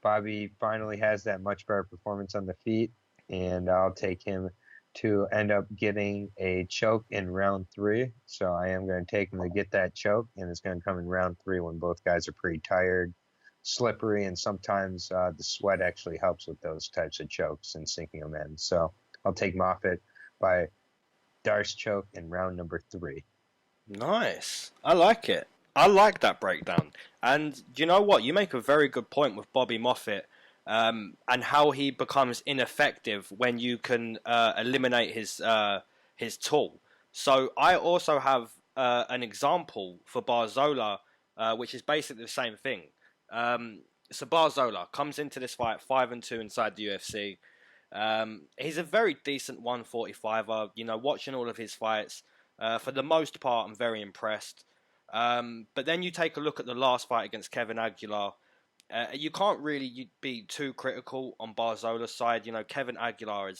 Bobby finally has that much better performance on the feet, and I'll take him to end up getting a choke in round 3. So I am going to take him to get that choke, and it's going to come in round 3 when both guys are pretty tired, slippery, and sometimes the sweat actually helps with those types of chokes and sinking them in. So I'll take Moffett by Darce choke in round number 3. Nice. I like it. I like that breakdown. And you know what? You make a very good point with Bobby Moffett and how he becomes ineffective when you can eliminate his tool. So I also have an example for Barzola, which is basically the same thing. So Barzola comes into this fight 5-2 inside the UFC. He's a very decent 145er. You know, watching all of his fights, for the most part, I'm very impressed. But then you take a look at the last fight against Kevin Aguilar. You can't really be too critical on Barzola's side. You know, Kevin Aguilar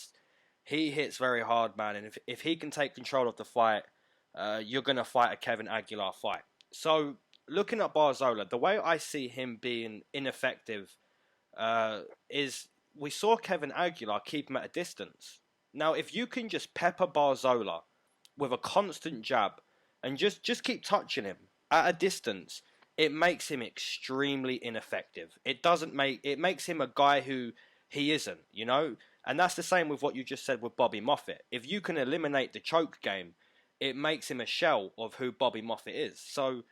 he hits very hard, man. And if he can take control of the fight, you're going to fight a Kevin Aguilar fight. So looking at Barzola, the way I see him being ineffective is we saw Kevin Aguilar keep him at a distance. Now, if you can just pepper Barzola with a constant jab and just keep touching him at a distance, it makes him extremely ineffective. It makes him a guy who he isn't, you know? And that's the same with what you just said with Bobby Moffett. If you can eliminate the choke game, it makes him a shell of who Bobby Moffett is. So,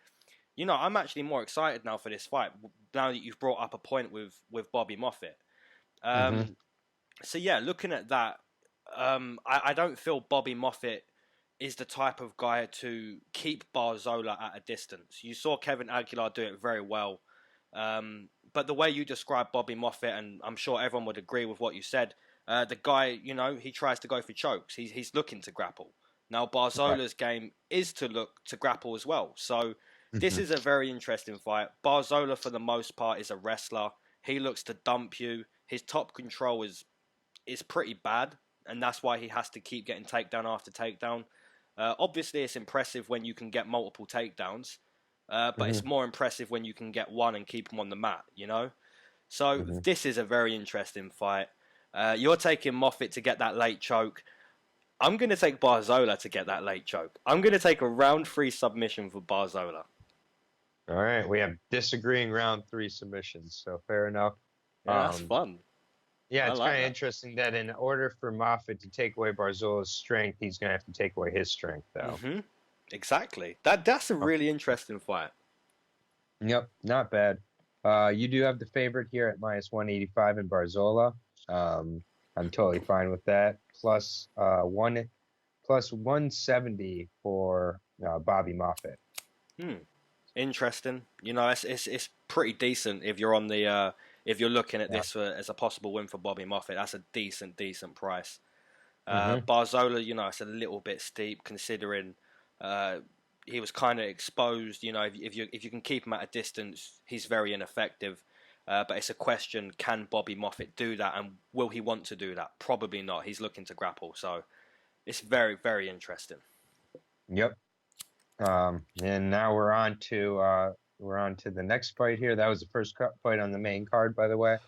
you know, I'm actually more excited now for this fight, now that you've brought up a point with Bobby Moffett. So yeah, looking at that, I don't feel Bobby Moffett is the type of guy to keep Barzola at a distance. You saw Kevin Aguilar do it very well. But the way you describe Bobby Moffett, and I'm sure everyone would agree with what you said, the guy, you know, he tries to go for chokes. He's looking to grapple. Now, Barzola's game is to look to grapple as well. So this is a very interesting fight. Barzola, for the most part, is a wrestler. He looks to dump you. His top control is pretty bad, and that's why he has to keep getting takedown after takedown. Obviously, it's impressive when you can get multiple takedowns, but it's more impressive when you can get one and keep them on the mat, you know? So this is a very interesting fight. You're taking Moffett to get that late choke. I'm going to take Barzola to get that late choke. I'm going to take a round 3 submission for Barzola. All right, we have disagreeing round 3 submissions, so fair enough. Yeah, that's fun. Yeah, it's kind of interesting that in order for Moffett to take away Barzola's strength, he's going to have to take away his strength, though. Exactly. That's a really interesting fight. Yep, not bad. You do have the favorite here at minus 185 in Barzola. I'm totally fine with that. Plus 170 for Bobby Moffett. Interesting. You know, it's pretty decent if you're on the if you're looking at this as a possible win for Bobby Moffett. That's a decent price. Barzola, you know, it's a little bit steep considering he was kind of exposed. You know, if you can keep him at a distance, he's very ineffective. But it's a question: can Bobby Moffett do that, and will he want to do that? Probably not. He's looking to grapple, so it's very interesting. Yep. And now we're on to the next fight here. That was the first fight on the main card, by the way.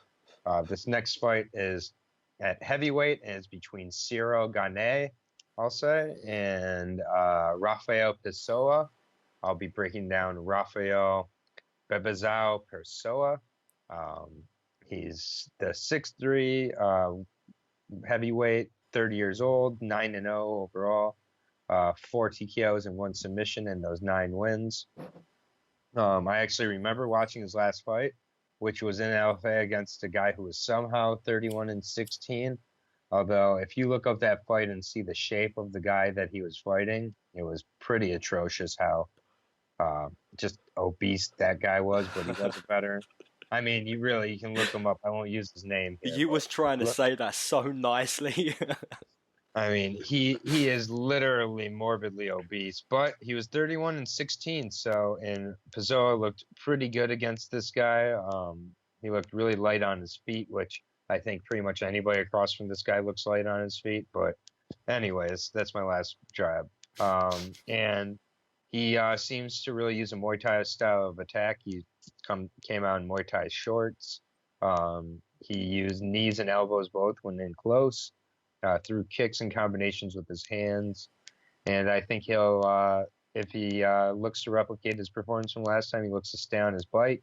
This next fight is at heavyweight, and it's between Ciro Gane, I'll say, and Rafael Pessoa. I'll be breaking down Rafael Bebezao Pessoa. He's the 6'3", heavyweight, 30 years old, 9-0 overall. 4 TKOs and 1 submission in those 9 wins. I actually remember watching his last fight, which was in LFA against a guy who was somehow 31-16. Although, if you look up that fight and see the shape of the guy that he was fighting, it was pretty atrocious how just obese that guy was, but he was a veteran. I mean, you can look him up. I won't use his name here, you was trying to say that so nicely. I mean, he is literally morbidly obese, but he was 31-16. And Pessoa looked pretty good against this guy. He looked really light on his feet, which I think pretty much anybody across from this guy looks light on his feet. But anyways, that's my last jab. And He seems to really use a Muay Thai style of attack. He came out in Muay Thai shorts. He used knees and elbows both when in close, threw kicks and combinations with his hands. And I think he'll, if he looks to replicate his performance from last time, he looks to stay on his bite,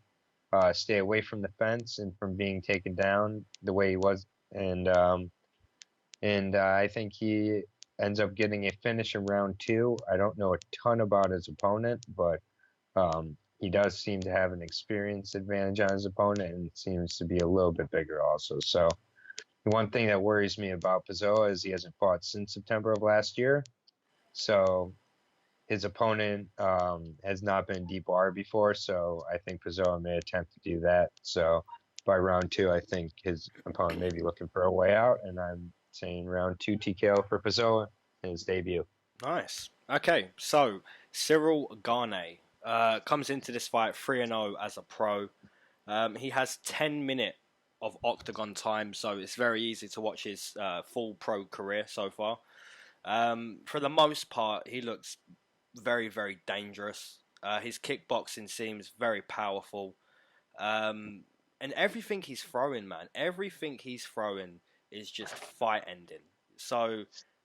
stay away from the fence and from being taken down the way he was. And I think he ends up getting a finish in round 2. I don't know a ton about his opponent, but he does seem to have an experience advantage on his opponent and seems to be a little bit bigger also. So the one thing that worries me about Pessoa is he hasn't fought since September of last year. So his opponent has not been debarred before, so I think Pessoa may attempt to do that. So by round 2, I think his opponent may be looking for a way out, and I'm saying round 2 TKO for Pessoa in his debut. Nice. Okay, so Cyril Gane comes into this fight 3-0 as a pro. He has 10 minutes of octagon time, so it's very easy to watch his full pro career so far. For the most part, he looks very, very dangerous. His kickboxing seems very powerful. And everything he's throwing, man, everything he's throwing is just fight ending. So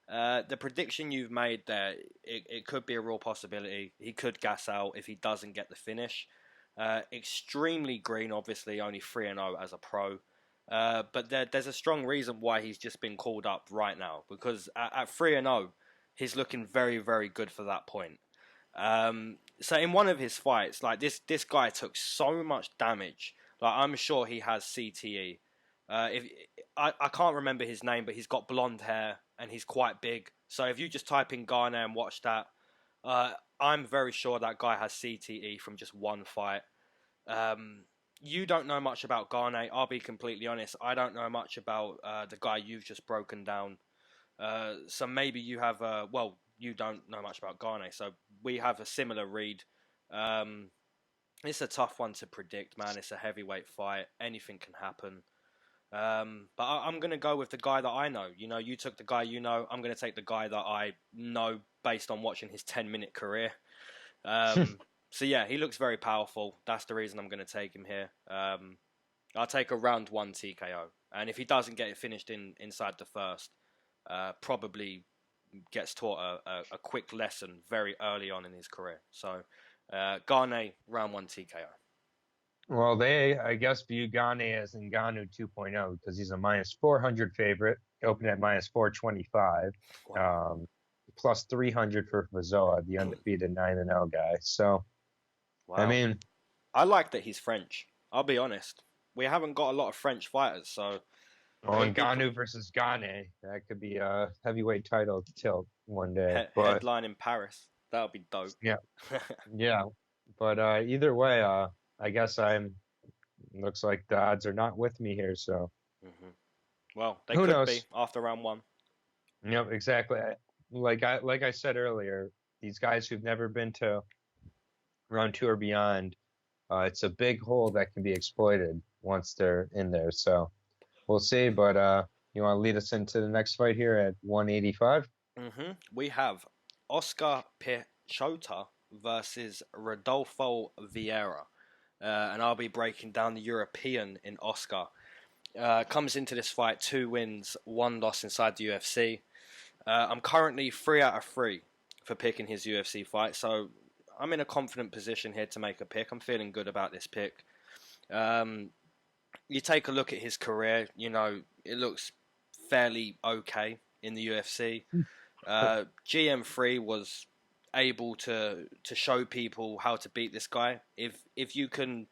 the prediction you've made there, it could be a real possibility. He could gas out if he doesn't get the finish. Extremely green, obviously, only 3-0 as a pro. But there's a strong reason why he's just been called up right now, because at 3-0, he's looking very, very good for that point. So in one of his fights, like this guy took so much damage. Like, I'm sure he has CTE. I can't remember his name, but he's got blonde hair and he's quite big. So if you just type in Gane and watch that, I'm very sure that guy has CTE from just one fight. You don't know much about Gane. I'll be completely honest. I don't know much about the guy you've just broken down. So maybe you have well, you don't know much about Gane. So we have a similar read. It's a tough one to predict, man. It's a heavyweight fight. Anything can happen. But I'm going to go with the guy that I know. You know, you took the guy you know. I'm going to take the guy that I know based on watching his 10-minute career. So yeah, he looks very powerful. That's the reason I'm going to take him here. I'll take a round 1 TKO. And if he doesn't get it finished inside the first, probably gets taught a quick lesson very early on in his career. So Gane, round 1 TKO. Well, they, I guess, view Gane as Ngannou 2.0 because he's a minus 400 favorite, open at minus 425, Wow. plus 300 for Pessoa, the undefeated 9-0 guy. So, Wow. I mean, I like that he's French. I'll be honest. We haven't got a lot of French fighters, so. Ngannou versus Gane, that could be a heavyweight title tilt one day. Headline in Paris. That would be dope. Yeah. Yeah. But either way, I guess looks like the odds are not with me here, so. Mm-hmm. Well, they Who could knows? be after round 1. Yep, exactly. Like I said earlier, these guys who've never been to round 2 or beyond, it's a big hole that can be exploited once they're in there. So we'll see. But you want to lead us into the next fight here at 185? Mm-hmm. We have Oscar Piechota versus Rodolfo Vieira. And I'll be breaking down the European in Oscar. Comes into this fight 2 wins, 1 loss inside the UFC. I'm currently 3 out of 3 for picking his UFC fight, so I'm in a confident position here to make a pick. I'm feeling good about this pick. You take a look at his career, you know, it looks fairly okay in the UFC. GM3 was able to show people how to beat this guy. If you can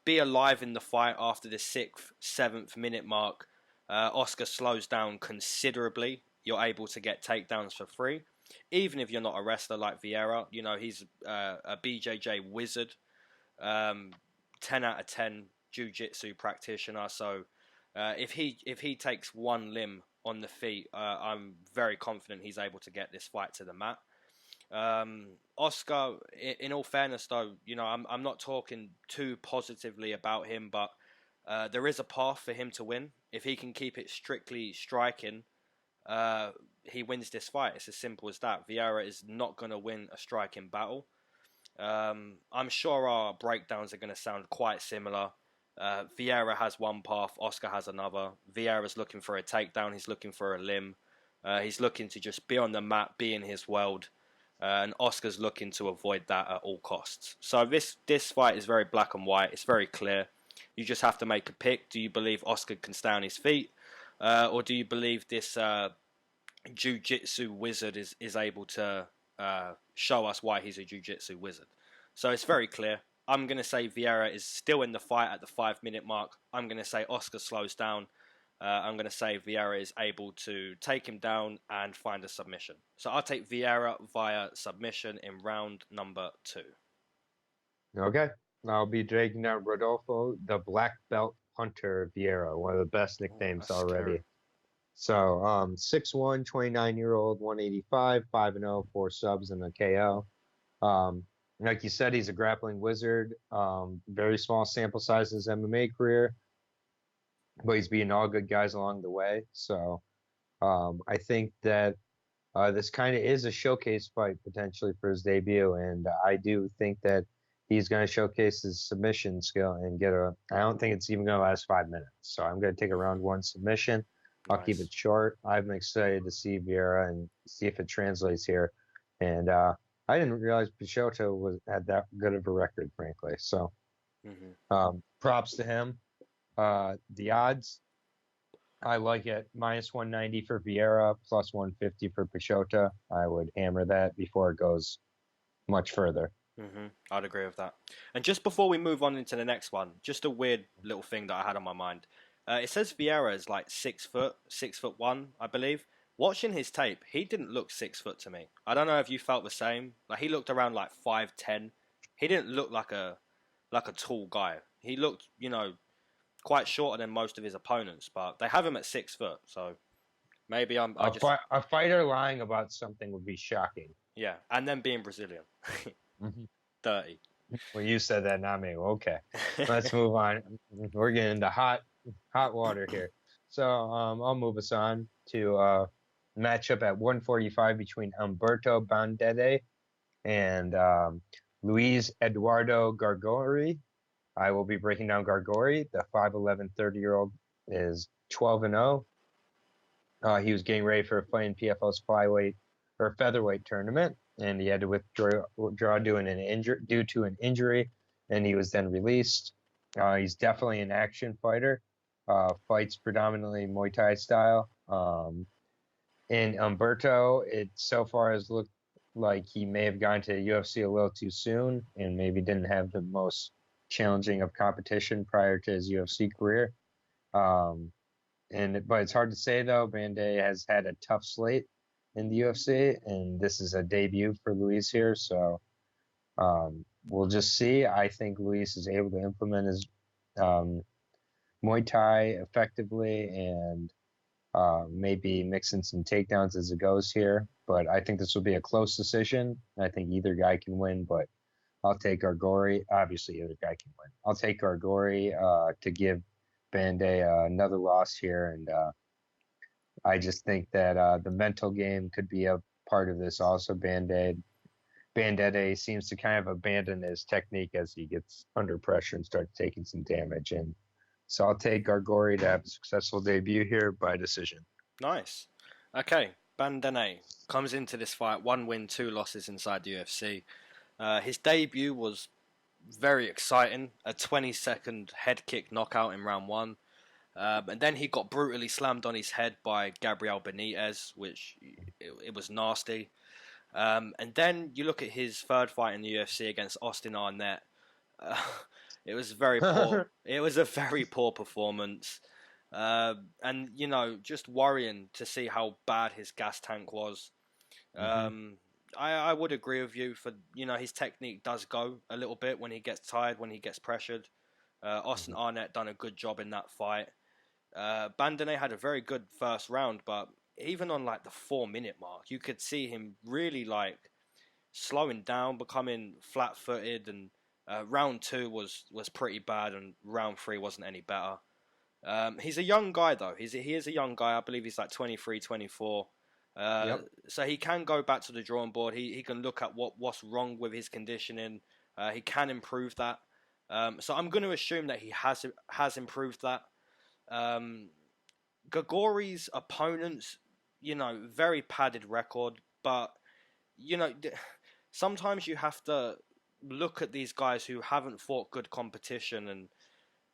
be alive in the fight after the 6th, 7th minute mark, Oscar slows down considerably. You're able to get takedowns for free. Even if you're not a wrestler like Vieira, you know, he's a BJJ wizard. 10 out of 10 jiu-jitsu practitioner. So if he takes one limb on the feet, I'm very confident he's able to get this fight to the mat. Oscar, in all fairness though, you know, I'm not talking too positively about him, but there is a path for him to win if he can keep it strictly striking. he wins this fight. It's as simple as that. Vieira is not going to win a striking battle. I'm sure our breakdowns are going to sound quite similar. Vieira has one path, Oscar has another. Vieira's looking for a takedown, he's looking for a limb. He's looking to just be on the mat, be in his world. And Oscar's looking to avoid that at all costs. So this fight is very black and white. It's very clear. You just have to make a pick. Do you believe Oscar can stay on his feet? Or do you believe this jiu-jitsu wizard is able to show us why he's a jiu-jitsu wizard? So it's very clear. I'm going to say Vieira is still in the fight at the 5-minute mark. I'm going to say Oscar slows down. I'm going to say Vieira is able to take him down and find a submission. So I'll take Vieira via submission in round number 2. Okay. I'll be taking down Rodolfo, the Black Belt Hunter Vieira, one of the best nicknames already. Scary. So 6'1", 29-year-old, 185, 5-0, 4 subs and a KO. Like you said, he's a grappling wizard. Very small sample size in his MMA career, but he's beating all good guys along the way. So I think that this kind of is a showcase fight potentially for his debut, and I do think that he's going to showcase his submission skill and I don't think it's even going to last 5 minutes. So I'm going to take a round 1 submission. I'll keep it short. I'm excited to see Vieira and see if it translates here. And I didn't realize Piechota had that good of a record, frankly. So props to him. The odds, I like it. -190 for Vieira, +150 for Piechota. I would hammer that before it goes much further. I'd agree with that. And just before we move on into the next one, just a weird little thing that I had on my mind. It says Vieira is like 6 foot, 6'1", I believe. Watching his tape, he didn't look 6 foot to me. I don't know if you felt the same. Like, he looked around like 5'10". He didn't look like a tall guy. He looked, quite shorter than most of his opponents. But they have him at 6 foot, so maybe a fighter lying about something would be shocking. Yeah, and then being Brazilian, dirty. Well, you said that, not me. Okay, let's move on. We're getting into hot water here. So I'll move us on to a matchup at 145 between Humberto Bandenay and Luis Eduardo Garagorri. I will be breaking down Garagorri. The 5'11", 30-year-old is 12-0. He was getting ready for a fight in PFL's featherweight tournament, and he had to withdraw due to an injury, and he was then released. He's definitely an action fighter. Fights predominantly Muay Thai style. In Humberto, it so far has looked like he may have gone to UFC a little too soon and maybe didn't have the most challenging of competition prior to his UFC career. But it's hard to say, though. Bandenay has had a tough slate in the UFC, and this is a debut for Luis here. So we'll just see. I think Luis is able to implement his Muay Thai effectively and maybe mixing some takedowns as it goes here. But I think this will be a close decision. I think either guy can win, but I'll take Garagorri. Obviously, either guy can win. I'll take Garagorri to give Bandenay another loss here. And I just think that the mental game could be a part of this also. Bandenay seems to kind of abandon his technique as he gets under pressure and starts taking some damage. And so I'll take Garagorri to have a successful debut here by decision. Nice. Okay, Bandenay comes into this fight 1 win, 2 losses inside the UFC. His debut was very exciting. A 20-second head kick knockout in round 1. And then he got brutally slammed on his head by Gabriel Benitez, which it was nasty. And then you look at his third fight in the UFC against Austin Arnett. It was very poor. It was a very poor performance. And, just worrying to see how bad his gas tank was. I would agree with you for, his technique does go a little bit when he gets tired, when he gets pressured. Austin Arnett done a good job in that fight. Bandenay had a very good first round, but even on the 4-minute mark, you could see him really slowing down, becoming flat-footed, and round 2 was pretty bad, and round 3 wasn't any better. He's a young guy though. He is a young guy. I believe he's 23, 24. So he can go back to the drawing board. He can look at what's wrong with his conditioning. He can improve that. So I'm going to assume that he has improved that. Garagorri's opponents, very padded record, but sometimes you have to look at these guys who haven't fought good competition, and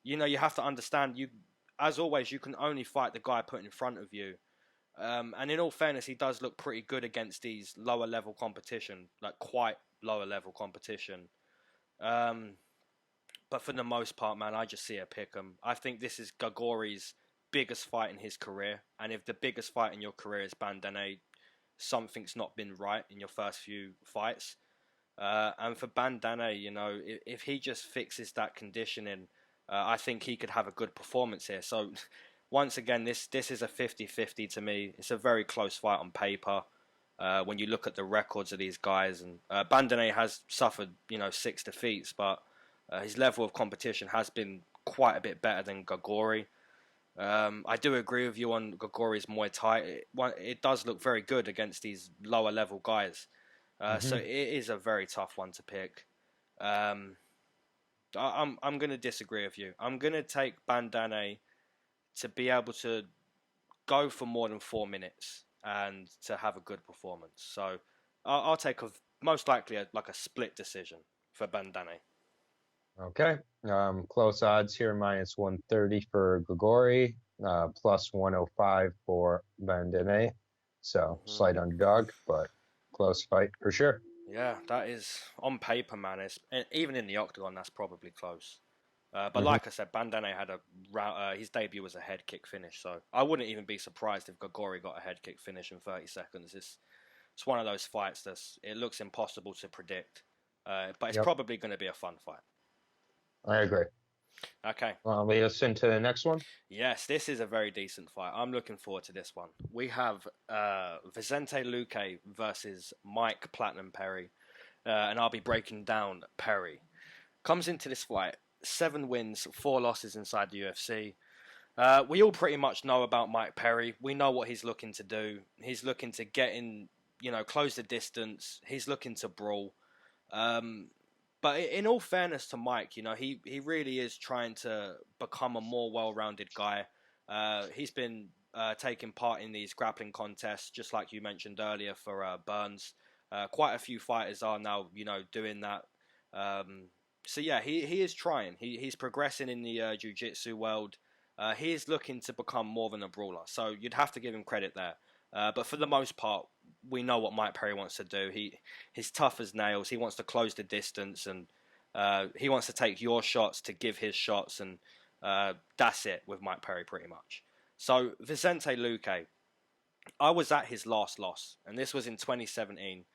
you have to understand, as always, you can only fight the guy put in front of you. And in all fairness, he does look pretty good against these lower level competition, like quite lower level competition. But for the most part, man, I just see a pick 'em. I think this is Garagorri's biggest fight in his career, and if the biggest fight in your career is Bandenay, something's not been right in your first few fights. And for Bandenay, if he just fixes that conditioning, I think he could have a good performance here. So once again, this is a 50-50 to me. It's a very close fight on paper. When you look at the records of these guys, and Bandenay has suffered 6 defeats, but his level of competition has been quite a bit better than Garagorri. I do agree with you on Garagorri's Muay Thai. It does look very good against these lower level guys. So it is a very tough one to pick. I'm going to disagree with you. I'm going to take Bandenay to be able to go for more than 4 minutes and to have a good performance. So I'll take most likely a split decision for Bandenay. Okay. Close odds here, minus 130 for Garagorri, plus 105 for Bandenay. So slight underdog, but close fight for sure. Yeah, that is on paper, man. Even in the octagon, that's probably close. But like I said, Bandenay had his debut was a head kick finish, so I wouldn't even be surprised if Garagorri got a head kick finish in 30 seconds. It's one of those fights it looks impossible to predict, but it's probably going to be a fun fight. I agree. Okay. Lead us into the next one? Yes, this is a very decent fight. I'm looking forward to this one. We have Vicente Luque versus Mike Platinum Perry, and I'll be breaking down Perry. Comes into this fight, 7 wins, 4 losses inside the UFC. We all pretty much know about Mike Perry. We know what he's looking to do. He's looking to get in, close the distance. He's looking to brawl. But in all fairness to Mike, he really is trying to become a more well-rounded guy. He's been taking part in these grappling contests, just like you mentioned earlier for Burns. Quite a few fighters are now, doing that. So yeah, he is trying. He's progressing in the jiu-jitsu world. He is looking to become more than a brawler. So you'd have to give him credit there. But for the most part, we know what Mike Perry wants to do. He's tough as nails. He wants to close the distance, and he wants to take your shots to give his shots, and that's it with Mike Perry pretty much. So Vicente Luque, I was at his last loss, and this was in 2017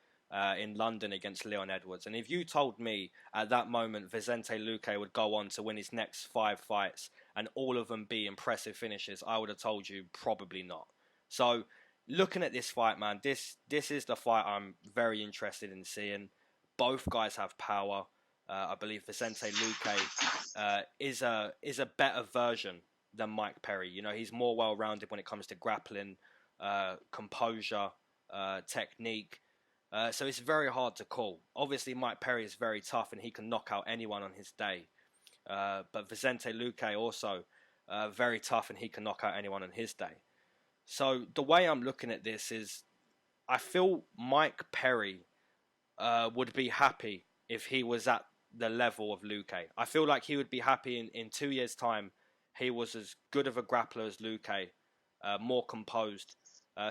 in London against Leon Edwards. And if you told me at that moment Vicente Luque would go on to win his next 5 fights and all of them be impressive finishes, I would have told you probably not. So looking at this fight, man, this is the fight I'm very interested in seeing. Both guys have power. I believe Vicente Luque is a better version than Mike Perry. He's more well-rounded when it comes to grappling, composure, technique. So it's very hard to call. Obviously, Mike Perry is very tough and he can knock out anyone on his day. But Vicente Luque also very tough and he can knock out anyone on his day. So the way I'm looking at this is, I feel Mike Perry would be happy if he was at the level of Luque. I feel like he would be happy in 2 years' time he was as good of a grappler as Luque, more composed.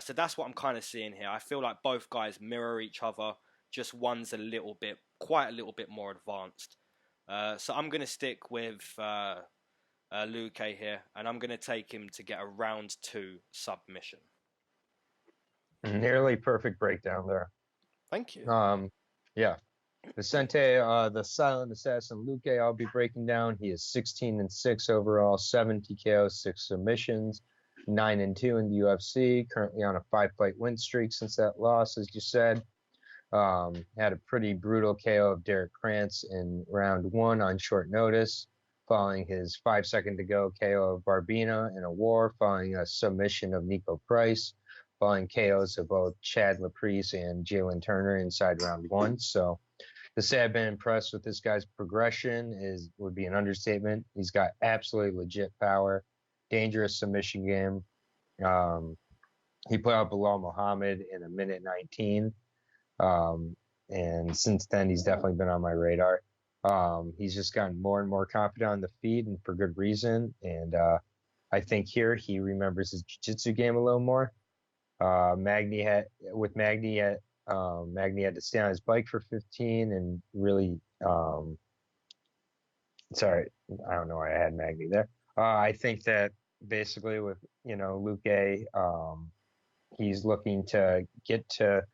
So that's what I'm kind of seeing here. I feel like both guys mirror each other, just one's quite a little bit more advanced. So I'm going to stick with Luque here, and I'm going to take him to get a round 2 submission. Nearly perfect breakdown there. Thank you. Yeah. Vicente, the silent assassin Luque, I'll be breaking down. He is 16-6 overall, 7 TKOs, 6 submissions, 9-2 in the UFC. Currently on a 5-fight win streak since that loss, as you said. Had a pretty brutal KO of Derek Krantz in round 1 on short notice, following his 5-second to go KO of Barbina in a war, following a submission of Nico Price, following KOs of both Chad Laprise and Jalen Turner inside round 1. So to say I've been impressed with this guy's progression would be an understatement. He's got absolutely legit power, dangerous submission game. He put out Bilal Muhammad in 1:19. And since then, he's definitely been on my radar. He's just gotten more and more confident on the feet, and for good reason. And I think here he remembers his jiu-jitsu game a little more. Magny had to stay on his bike for 15 and really, sorry, I don't know why I had Magny there. I think that basically with, Luque, he's looking to get to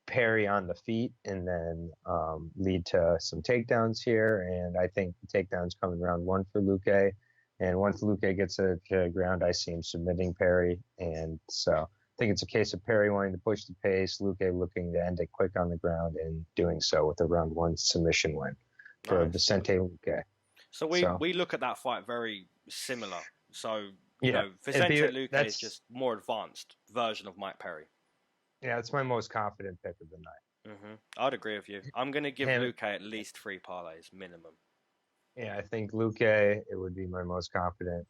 parry on the feet and then lead to some takedowns here. And I think the takedowns coming round 1 for Luque. And once Luque gets to the ground, I see him submitting Perry. And so I think it's a case of Perry wanting to push the pace, Luque looking to end it quick on the ground and doing so with a round 1 submission win for Vicente Luque. So we look at that fight very similar. So, Vicente Luque is just more advanced version of Mike Perry. Yeah, it's my most confident pick of the night. Mm-hmm. I'd agree with you. I'm going to give Luque at least 3 parlays minimum. Yeah, I think Luque, it would be my most confident.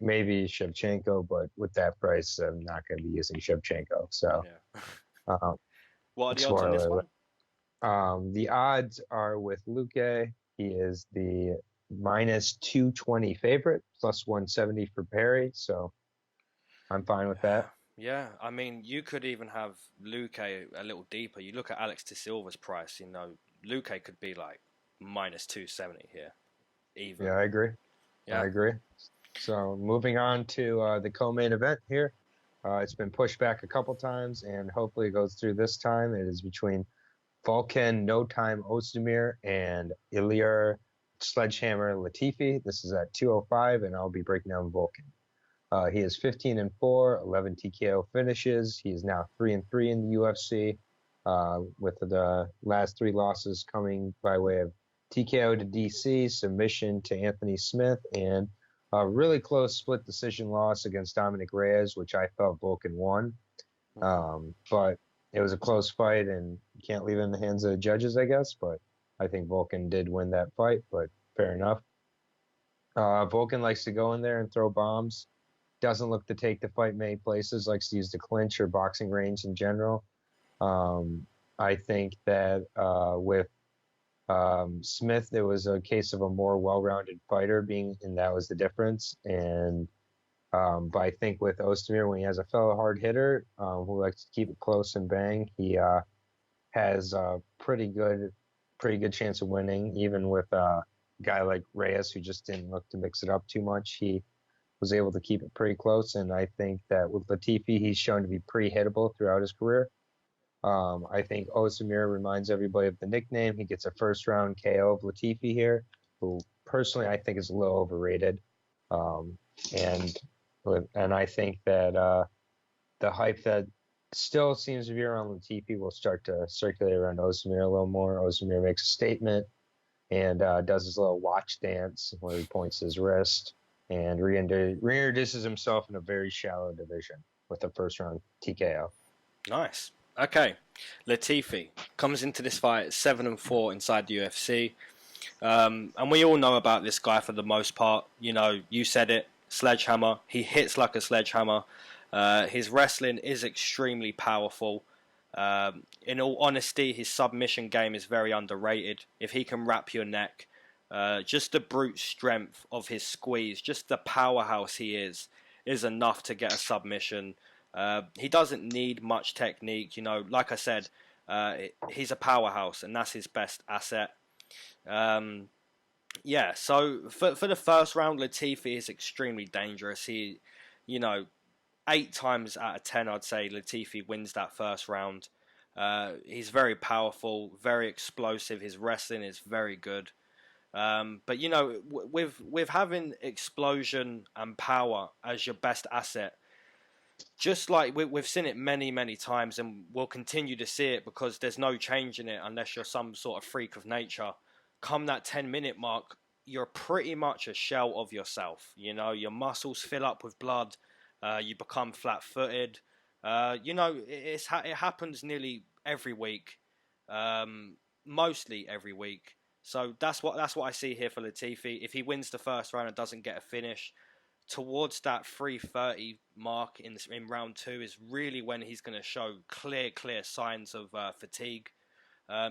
Maybe Shevchenko, but with that price, I'm not going to be using Shevchenko. So, what are the odds on this one? The odds are with Luque. He is the -220 favorite, +170 for Perry. So, I'm fine with that. Yeah, I mean, you could even have Luque a little deeper. You look at Alex de Silva's price, Luque could be like -270 here. Even. Yeah, I agree. Yeah. I agree. So moving on to the co-main event here. It's been pushed back a couple times, and hopefully it goes through this time. It is between Volkan No Time Oezdemir and Ilir Sledgehammer Latifi. This is at 205, and I'll be breaking down Volkan. He is 15-4, 11 TKO finishes. He is now 3-3 in the UFC, with the last 3 losses coming by way of TKO to DC, submission to Anthony Smith, and a really close split decision loss against Dominic Reyes, which I felt Volkan won. But it was a close fight, and you can't leave it in the hands of the judges, I guess. But I think Volkan did win that fight, but fair enough. Volkan likes to go in there and throw bombs. Doesn't look to take the fight many places, likes to use the clinch or boxing range in general. I think that with Smith, there was a case of a more well-rounded fighter and that was the difference. And but I think with Oezdemir, when he has a fellow hard hitter who likes to keep it close and bang, he has a pretty good chance of winning, even with a guy like Reyes who just didn't look to mix it up too much. He was able to keep it pretty close, and I think that with Latifi, he's shown to be pretty hittable throughout his career. I think Oezdemir reminds everybody of the nickname. He gets a first-round KO of Latifi here, who personally I think is a little overrated. And I think that the hype that still seems to be around Latifi will start to circulate around Oezdemir a little more. Oezdemir makes a statement and does his little watch dance where he points his wrist and reintroduces himself in a very shallow division with a first-round TKO. Nice. Okay, Latifi comes into this fight 7-4 inside the UFC, and we all know about this guy for the most part. You said it, sledgehammer. He hits like a sledgehammer. His wrestling is extremely powerful. In all honesty, his submission game is very underrated. If he can wrap your neck, just the brute strength of his squeeze, just the powerhouse he is enough to get a submission. He doesn't need much technique, like I said, he's a powerhouse and that's his best asset. So for the first round, Latifi is extremely dangerous. He, 8 times out of 10, I'd say Latifi wins that first round. He's very powerful, very explosive. His wrestling is very good. But with having explosion and power as your best asset, just like we've seen it many, many times, and we'll continue to see it because there's no change in it unless you're some sort of freak of nature. Come that 10-minute mark, you're pretty much a shell of yourself. Your muscles fill up with blood. You become flat-footed. It happens nearly every week, mostly every week. So that's what I see here for Latifi. If he wins the first round and doesn't get a finish, towards that 3:30 mark in round 2 is really when he's going to show clear signs of fatigue.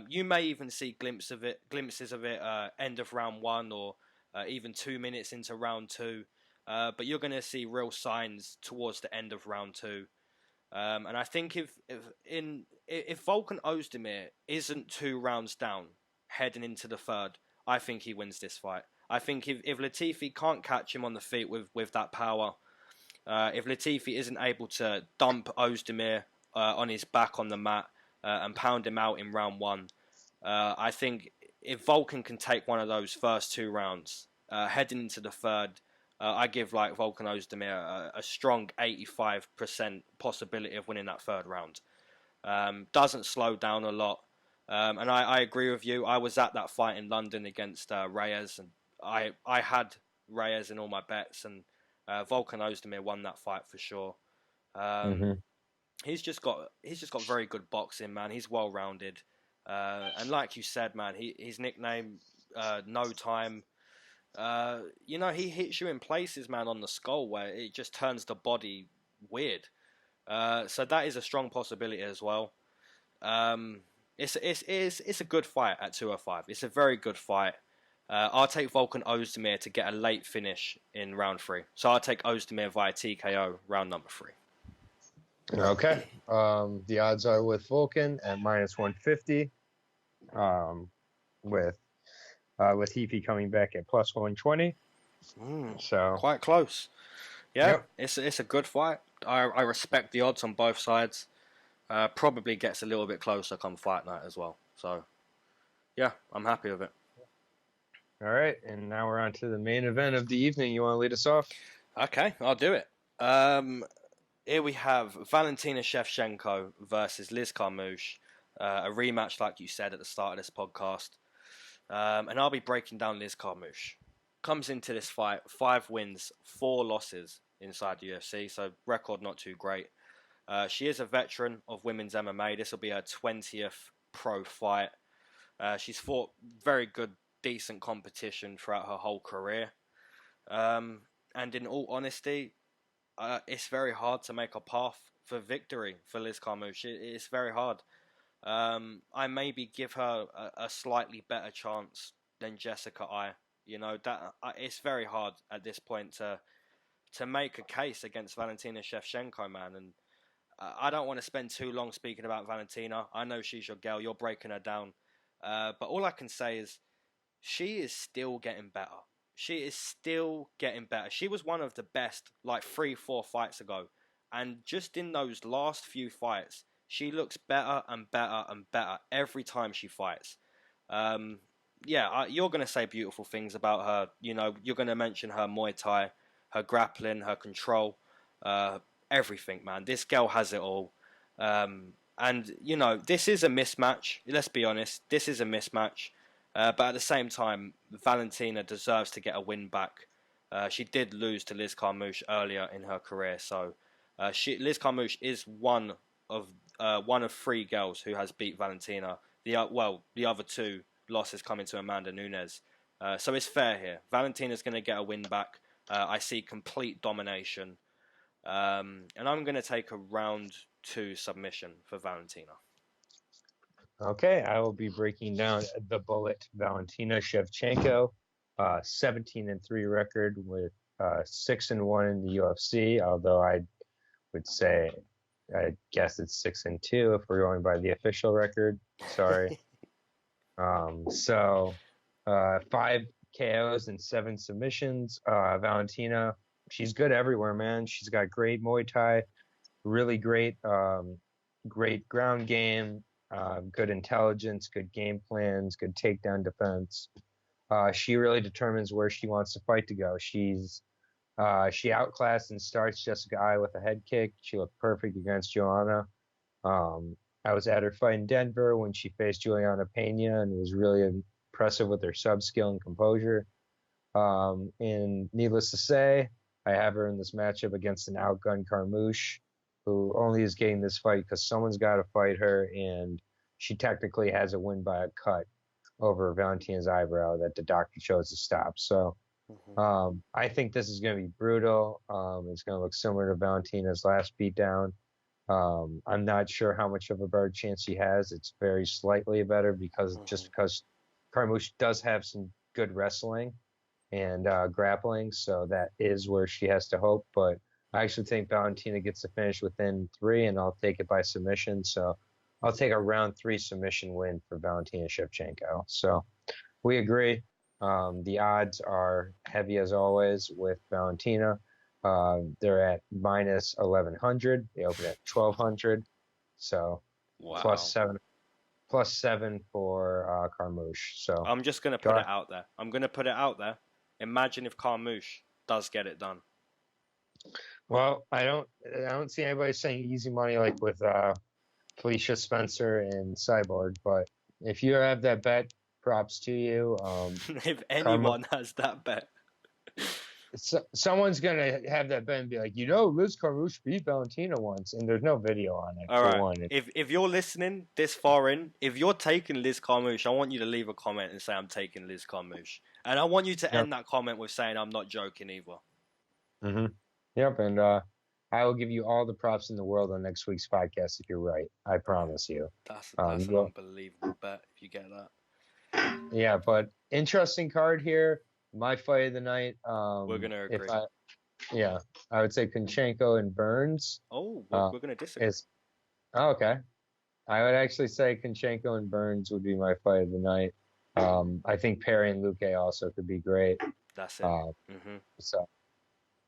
You may even see glimpses of it end of round 1 or even 2 minutes into round 2. But you're going to see real signs towards the end of round 2. And I think if Volkan Oezdemir isn't 2 rounds down heading into the third, I think he wins this fight. I think if Latifi can't catch him on the feet with that power, if Latifi isn't able to dump Oezdemir on his back on the mat and pound him out in round 1, I think if Volkan can take one of those first 2 rounds, heading into the third, I give Volkan Oezdemir a strong 85% possibility of winning that third round. Doesn't slow down a lot. And I agree with you. I was at that fight in London against Reyes, and I had Reyes in all my bets, and Volkan Oezdemir won that fight for sure. He's just got very good boxing, man. He's well rounded, and like you said, man, his nickname, No Time. He hits you in places, man, on the skull where it just turns the body weird. So that is a strong possibility as well. It's a good fight at 205. It's a very good fight. I'll take Volkan Oezdemir to get a late finish in round 3. So I'll take Oezdemir via TKO round number 3. Okay. The odds are with Volkan at -150. With Latifi coming back at +120. So quite close. Yeah, yep. It's a good fight. I respect the odds on both sides. Probably gets a little bit closer come fight night as well. So, yeah, I'm happy with it. All right, and now we're on to the main event of the evening. You want to lead us off? Okay, I'll do it. Here we have Valentina Shevchenko versus Liz Carmouche. A rematch, like you said at the start of this podcast. And I'll be breaking down Liz Carmouche. Comes into this fight, 5 wins, 4 losses inside the UFC, so record not too great. She is a veteran of women's MMA. This will be her 20th pro fight. She's fought very good, decent competition throughout her whole career. And in all honesty, it's very hard to make a path for victory for Liz Carmouche. It's very hard. I maybe give her a slightly better chance than Jessica I. It's very hard at this point to make a case against Valentina Shevchenko, man. And I don't want to spend too long speaking about Valentina. I know she's your girl. You're breaking her down. But all I can say is she is still getting better. She is still getting better. She was one of the best 3-4 fights ago. And just in those last few fights, she looks better and better and better every time she fights. You're going to say beautiful things about her. You're going to mention her Muay Thai, her grappling, her control, everything, man. This girl has it all. And, this is a mismatch. Let's be honest. This is a mismatch. But at the same time, Valentina deserves to get a win back. She did lose to Liz Carmouche earlier in her career. So Liz Carmouche is one of 3 girls who has beat Valentina. The other 2 losses coming to Amanda Nunes. So it's fair here. Valentina's going to get a win back. I see complete domination. And I'm going to take a round 2 submission for Valentina. Okay, I will be breaking down the bullet Valentina Shevchenko, 17-3 record with 6-1 in the UFC. Although I would say, I guess it's 6-2 if we're going by the official record. Sorry. 5 KOs and 7 submissions. Valentina, she's good everywhere, man. She's got great Muay Thai, really great ground game, good intelligence, good game plans, good takedown defense. She really determines where she wants the fight to go. She outclassed and starts Jessica I with a head kick. She looked perfect against Joanna. I was at her fight in Denver when she faced Juliana Pena and was really impressive with her sub skill and composure. And needless to say, I have her in this matchup against an outgunned Carmouche, who only is getting this fight because someone's got to fight her, and she technically has a win by a cut over Valentina's eyebrow that the doctor chose to stop. So I think this is going to be brutal. It's going to look similar to Valentina's last beatdown. I'm not sure how much of a better chance she has. It's very slightly better because Carmouche does have some good wrestling and grappling, so that is where she has to hope. But I actually think Valentina gets to finish within 3, and I'll take it by submission. So I'll take a round 3 submission win for Valentina Shevchenko. So we agree. The odds are heavy as always with Valentina. They're at minus 1100. They open at 1200. So Wow. plus seven for Carmouche. So I'm just gonna put it out there. Imagine if Carmouche does get it done. Well, I don't see anybody saying easy money like with Felicia Spencer and Cyborg, but if you have that bet, props to you. If anyone has that bet. Someone's gonna have that bet and be like, Liz Carmouche beat Valentina once, and there's no video on it. All right. One. If you're listening this far in, if you're taking Liz Carmouche, I want you to leave a comment and say I'm taking Liz Carmouche, and I want you to end that comment with saying I'm not joking either. Mm-hmm. Yep, and I will give you all the props in the world on next week's podcast if you're right. I promise you. That's an unbelievable bet if you get that. Yeah, but interesting card here. My fight of the night. We're gonna agree. I would say Kunchenko and Burns. Oh, we're gonna disagree. Okay. I would actually say Kunchenko and Burns would be my fight of the night. I think Perry and Luque also could be great. That's it. So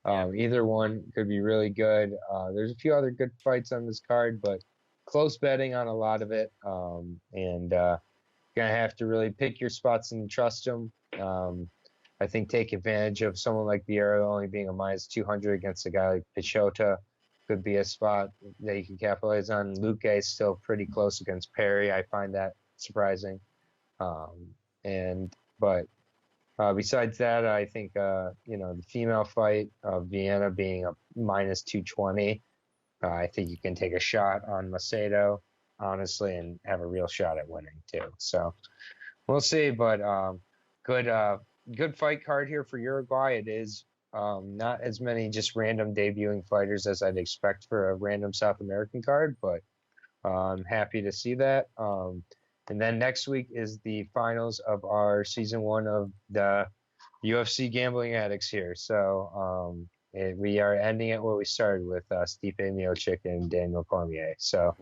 either one could be really good. There's a few other good fights on this card, but close betting on a lot of it. And gonna have to really pick your spots and trust them. I think take advantage of someone like Vieira only being a minus 200 against a guy like Piechota could be a spot that you can capitalize on. Luque is still pretty close against Perry. I find that surprising. Besides that, I think the female fight of Viana being a minus 220. I think you can take a shot on Macedo, honestly, and have a real shot at winning too. So we'll see, but good fight card here for Uruguay. It is not as many just random debuting fighters as I'd expect for a random South American card, but I'm happy to see that. And then next week is the finals of our season 1 of the UFC Gambling Addicts here. So we are ending it where we started with Stipe Miocic and Daniel Cormier. So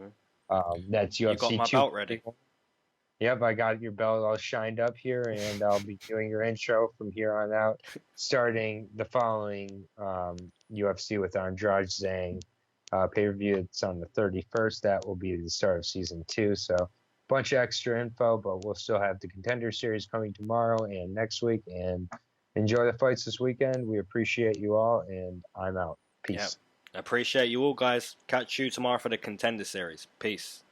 that's UFC. You got my belt ready. Yep, I got your belt all shined up here, and I'll be doing your intro from here on out, starting the following UFC with Andrade Zhang pay-per-view. It's on the 31st. That will be the start of season 2. So bunch of extra info, but we'll still have the Contender Series coming tomorrow and next week. And enjoy the fights this weekend. We appreciate you all, and I'm out. Peace. Yep. Appreciate you all, guys. Catch you tomorrow for the Contender Series. Peace.